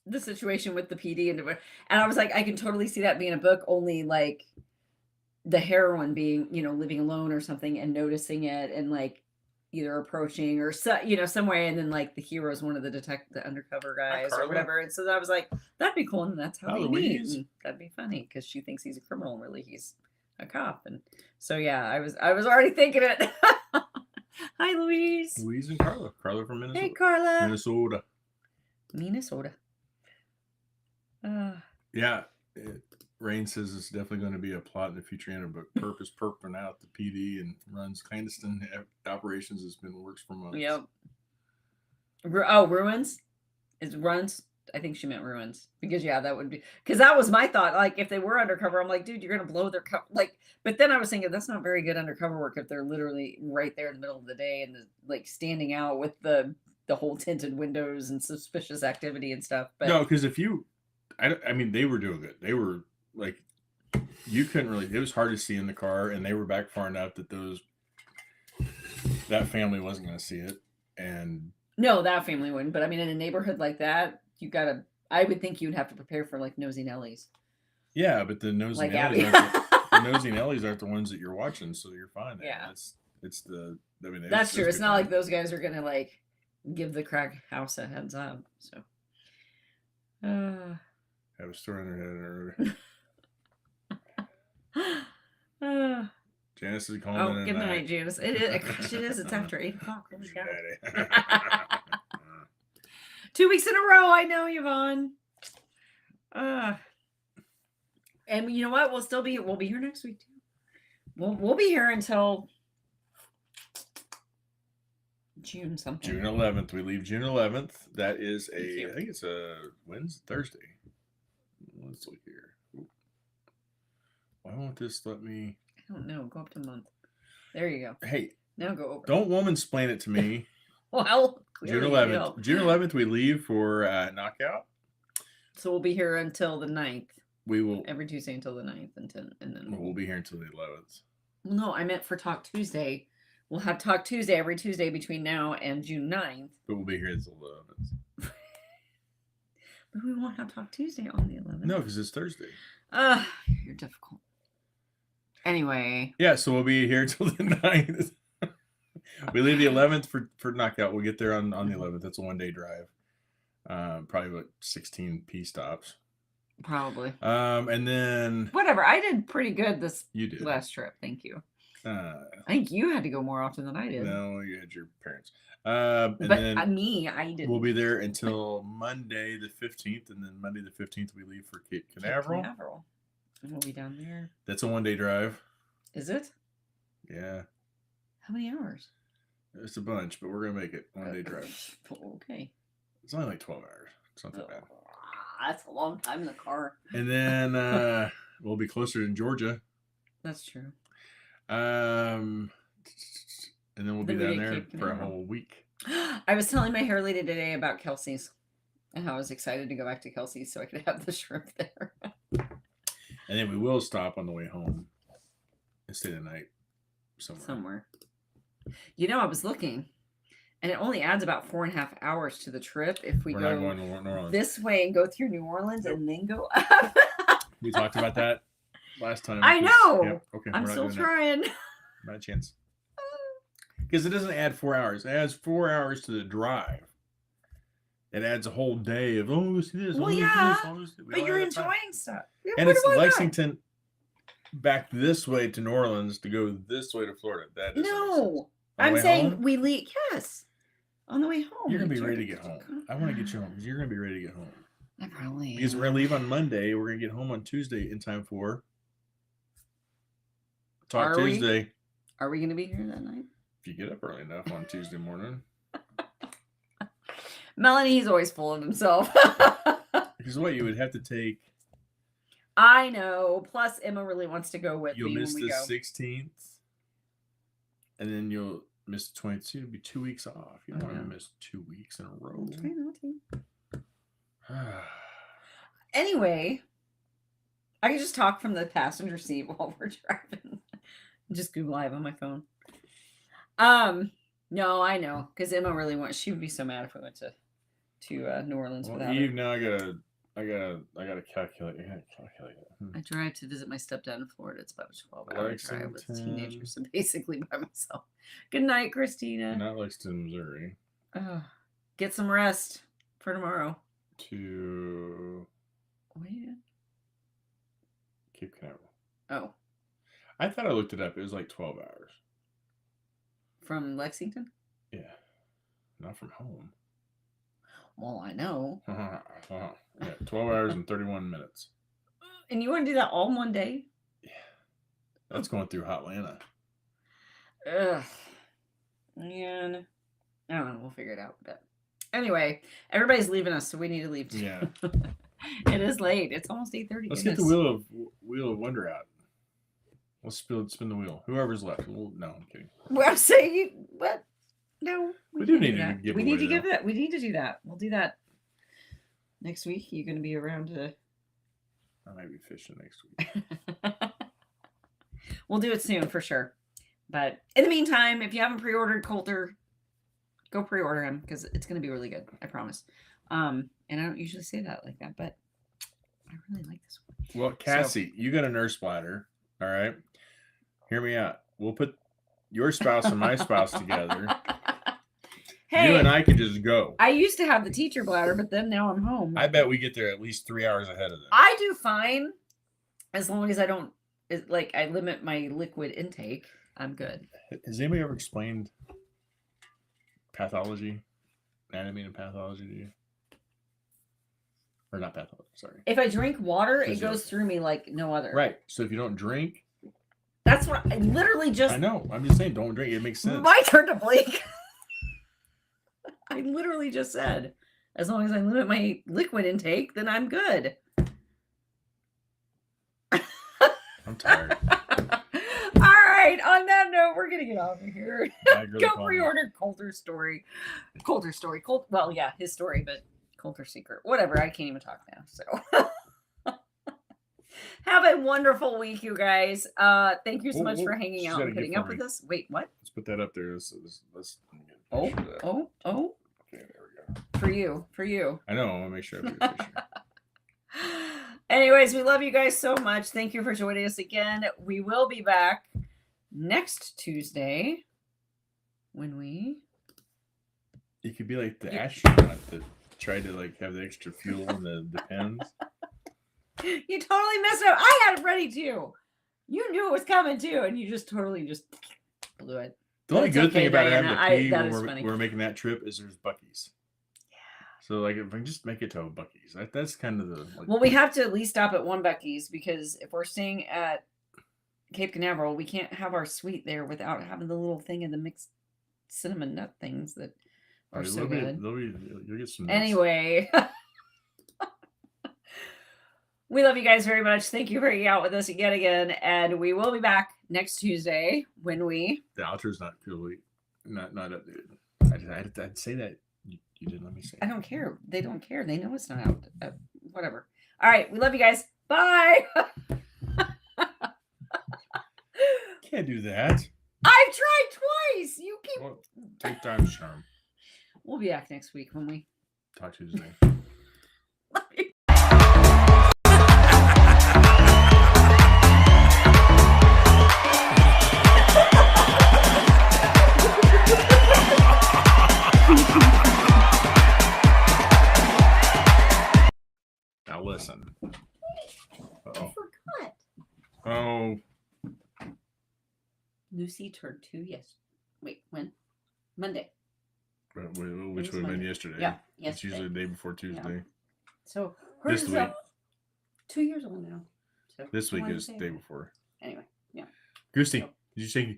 Speaker 2: the situation with the PD and I was like, I can totally see that being a book, only the heroine being, living alone or something and noticing it and either approaching or some way, and then the hero is one of the undercover guys or whatever. And so I was like, that'd be cool, and that's how they meet. And that'd be funny because she thinks he's a criminal and really he's a cop. And so I was already thinking it. Hi, Louise.
Speaker 1: Louise and Carla. Carla from Minnesota.
Speaker 2: Hey, Carla.
Speaker 1: Minnesota. Yeah. Rain says it's definitely going to be a plot in the future book. Perp is perping out the PD and runs clandestine operations. Has been works for months.
Speaker 2: Yep. Oh, ruins? It runs? I think she meant ruins. Because that would be, because that was my thought. If they were undercover, I'm like, dude, you're going to blow their cover. But then I was thinking that's not very good undercover work if they're literally right there in the middle of the day and standing out with the whole tinted windows and suspicious activity and stuff. But
Speaker 1: no, because I mean, they were doing good. They were you couldn't really, it was hard to see in the car, and they were back far enough that that family wasn't going to see it. And
Speaker 2: no, that family wouldn't. But I mean, in a neighborhood like that, I would think you'd have to prepare for nosy Nellies.
Speaker 1: Yeah, but the nosy Nellies nosy Nellies aren't the ones that you're watching, so you're fine.
Speaker 2: Yeah,
Speaker 1: that's
Speaker 2: true. It's not like those guys are gonna give the crack house a heads up. So
Speaker 1: have a story in their head. Janice is calling.
Speaker 2: Oh, good night, Janice. It is. It's after 8 o'clock. 2 weeks in a row. I know, Yvonne. And you know what? We'll be here next week too. We'll be here until June something.
Speaker 1: June 11th. We leave June 11th. That is I think it's a Thursday. Let's look here. Why won't this let me?
Speaker 2: I don't know. Go up to month. There you go.
Speaker 1: Hey.
Speaker 2: Now go over.
Speaker 1: Don't woman-splain it to me.
Speaker 2: Well,
Speaker 1: June 11th. June 11th, we leave for Knockout.
Speaker 2: So we'll be here until the 9th.
Speaker 1: We will
Speaker 2: Every Tuesday until the 9th, and then
Speaker 1: we'll be here until the 11th.
Speaker 2: Well, no, I meant for Talk Tuesday. We'll have Talk Tuesday every Tuesday between now and June 9th.
Speaker 1: But we'll be here until the 11th.
Speaker 2: But we won't have Talk Tuesday on the 11th.
Speaker 1: No, because it's Thursday.
Speaker 2: You're difficult. Anyway.
Speaker 1: Yeah, so we'll be here till the 9th. We leave the 11th for knockout. We'll get there on the 11th. That's a 1-day drive. Probably about 16 P stops.
Speaker 2: Probably.
Speaker 1: And then
Speaker 2: whatever. I did pretty good this last trip. Thank you. I think you had to go more often than I did.
Speaker 1: No, you had your parents.
Speaker 2: But then I didn't.
Speaker 1: We'll be there until Monday the 15th, and then Monday the 15th we leave for Cape Canaveral.
Speaker 2: And we'll be down there.
Speaker 1: That's a 1-day drive.
Speaker 2: Is it?
Speaker 1: Yeah.
Speaker 2: How many hours?
Speaker 1: It's a bunch, but we're gonna make it 1-day drive.
Speaker 2: Okay.
Speaker 1: It's only like 12 hours. It's not that bad.
Speaker 2: That's a long time in the car.
Speaker 1: And then we'll be closer to Georgia.
Speaker 2: That's true.
Speaker 1: And then we'll be down there for a whole week.
Speaker 2: I was telling my hair lady today about Kelsey's and how I was excited to go back to Kelsey's so I could have the shrimp there.
Speaker 1: And then we will stop on the way home and stay the night somewhere.
Speaker 2: You know, I was looking, and it only adds about 4.5 hours to the trip if we're
Speaker 1: not going to New Orleans
Speaker 2: this way and go through New Orleans and then go up.
Speaker 1: We talked about that last time.
Speaker 2: I know.
Speaker 1: Yeah, okay,
Speaker 2: I'm still trying.
Speaker 1: Not a chance. Because it doesn't add 4 hours. It adds 4 hours to the drive. It adds a whole day of, let's see this.
Speaker 2: Well, yeah, but you're enjoying stuff. Yeah,
Speaker 1: and it's Lexington back this way to New Orleans to go this way to Florida. That is
Speaker 2: no. I'm saying home? We leave. Yes. On the way home.
Speaker 1: You're going to be ready to get home. I want to get you home because you're going to be ready to get home.
Speaker 2: I probably
Speaker 1: Because we're going to leave on Monday. We're going to get home on Tuesday in time for Talk Tuesday.
Speaker 2: Are we going to be here that night?
Speaker 1: If you get up early enough on Tuesday morning.
Speaker 2: Melanie, he's always full of himself.
Speaker 1: Because what you would have to take.
Speaker 2: I know. Plus, Emma really wants to go with me.
Speaker 1: You'll miss the 16th. And then you'll miss the 22th. It'll be 2 weeks off. You don't want to miss 2 weeks in a row.
Speaker 2: Anyway, I can just talk from the passenger seat while we're driving. Just Google Live on my phone. No, I know. Because Emma really wants. She would be so mad if we went to New Orleans without
Speaker 1: Eve,
Speaker 2: her.
Speaker 1: now I gotta calculate.
Speaker 2: I drive to visit my stepdad in Florida. It's about a 12-hour drive with teenagers, so basically by myself. Good night, Christina.
Speaker 1: Not Lexington, Missouri.
Speaker 2: Get some rest for tomorrow.
Speaker 1: To
Speaker 2: what are you doing?
Speaker 1: Cape Canaveral.
Speaker 2: Oh.
Speaker 1: I thought I looked it up. It was like 12 hours.
Speaker 2: From Lexington?
Speaker 1: Yeah. Not from home.
Speaker 2: Well, I know.
Speaker 1: Yeah, 12 hours and 31 minutes.
Speaker 2: And you want to do that all in one day?
Speaker 1: Yeah. That's going through Hotlanta.
Speaker 2: Ugh. And I don't know. We'll figure it out. But anyway, everybody's leaving us, so we need to leave too.
Speaker 1: Yeah.
Speaker 2: It is late. It's almost 8:30.
Speaker 1: Let's get the wheel of wonder out. Let's spin the wheel. Whoever's left. No, I'm kidding.
Speaker 2: Well, I'm saying what? No,
Speaker 1: we do need to give.
Speaker 2: We need to give that. We need to do that. We'll do that next week. You're going to be around to.
Speaker 1: I might be fishing next week.
Speaker 2: We'll do it soon for sure. But in the meantime, if you haven't pre-ordered Coulter, go pre-order him because it's going to be really good. I promise. And I don't usually say that like that, but I really like this one.
Speaker 1: Well, Cassie, you got a nurse bladder. All right. Hear me out. We'll put your spouse and my spouse together. Hey, you and I could just go.
Speaker 2: I used to have the teacher bladder, but then now I'm home.
Speaker 1: I bet we get there at least 3 hours ahead of them.
Speaker 2: I do fine. As long as I don't, I limit my liquid intake, I'm good.
Speaker 1: Has anybody ever explained pathology, anatomy and pathology to you? Or not pathology, sorry.
Speaker 2: If I drink water, it goes through me like no other.
Speaker 1: Right. So if you don't drink.
Speaker 2: That's what I literally just.
Speaker 1: I know. I'm just saying, don't drink. It makes sense.
Speaker 2: My turn to blink. I literally just said, as long as I limit my liquid intake, then I'm good.
Speaker 1: I'm tired.
Speaker 2: All right. On that note, we're gonna get out of here. Go pre-order Coulter's story. Well, yeah, his story, but Cult or secret. Whatever. I can't even talk now. So have a wonderful week, you guys. Thank you so much for hanging out and putting up with us. Wait, what?
Speaker 1: Let's put that up there. Let's
Speaker 2: Oh.
Speaker 1: Okay, there we go.
Speaker 2: For you.
Speaker 1: I know. I want to make sure I do the picture.
Speaker 2: Anyways, we love you guys so much. Thank you for joining us again. We will be back next Tuesday when we...
Speaker 1: You could be like the astronaut that tried to like have the extra fuel in the pens.
Speaker 2: You totally messed it up. I had it ready too. You knew it was coming too, and you just totally just blew it.
Speaker 1: The only good thing about having to pee when we're making that trip is there's Buc-ee's. So, like, if I can just make it to a Buc-ee's, that's kind of the...
Speaker 2: Well, we have to at least stop at one Buc-ee's, because if we're staying at Cape Canaveral, we can't have our suite there without having the little thing of the mixed cinnamon nut things that are so good.
Speaker 1: You'll get some nuts.
Speaker 2: Anyway, we love you guys very much. Thank you for hanging out with us again, and we will be back next Tuesday when we...
Speaker 1: The outro's not complete. Not updated. I'd say that. You didn't let me say.
Speaker 2: I don't care. They don't care. They know it's not out. Whatever. All right. We love you guys. Bye.
Speaker 1: Can't do that.
Speaker 2: I've tried twice. You keep...
Speaker 1: Well, take time's charm.
Speaker 2: We'll be back next week when we...
Speaker 1: Talk Tuesday.
Speaker 2: Love you.
Speaker 1: Now listen.
Speaker 2: I forgot.
Speaker 1: Oh.
Speaker 2: Lucy turned 2. Yes. Wait, when? Monday.
Speaker 1: Which would have been yesterday.
Speaker 2: Yeah, yesterday.
Speaker 1: It's usually the day before Tuesday.
Speaker 2: Yeah. So
Speaker 1: this week.
Speaker 2: 2 years old now. So
Speaker 1: this week is the day before.
Speaker 2: Anyway, yeah.
Speaker 1: Christy, did you say,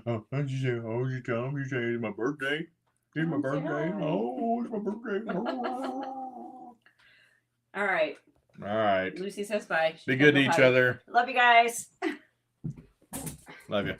Speaker 1: oh, did you say, oh, you tell me, you say it's my birthday? It's my birthday. Oh, it's my birthday.
Speaker 2: All right.
Speaker 1: All right.
Speaker 2: Lucy says bye.
Speaker 1: Be good to each other.
Speaker 2: Love you guys.
Speaker 1: Love you.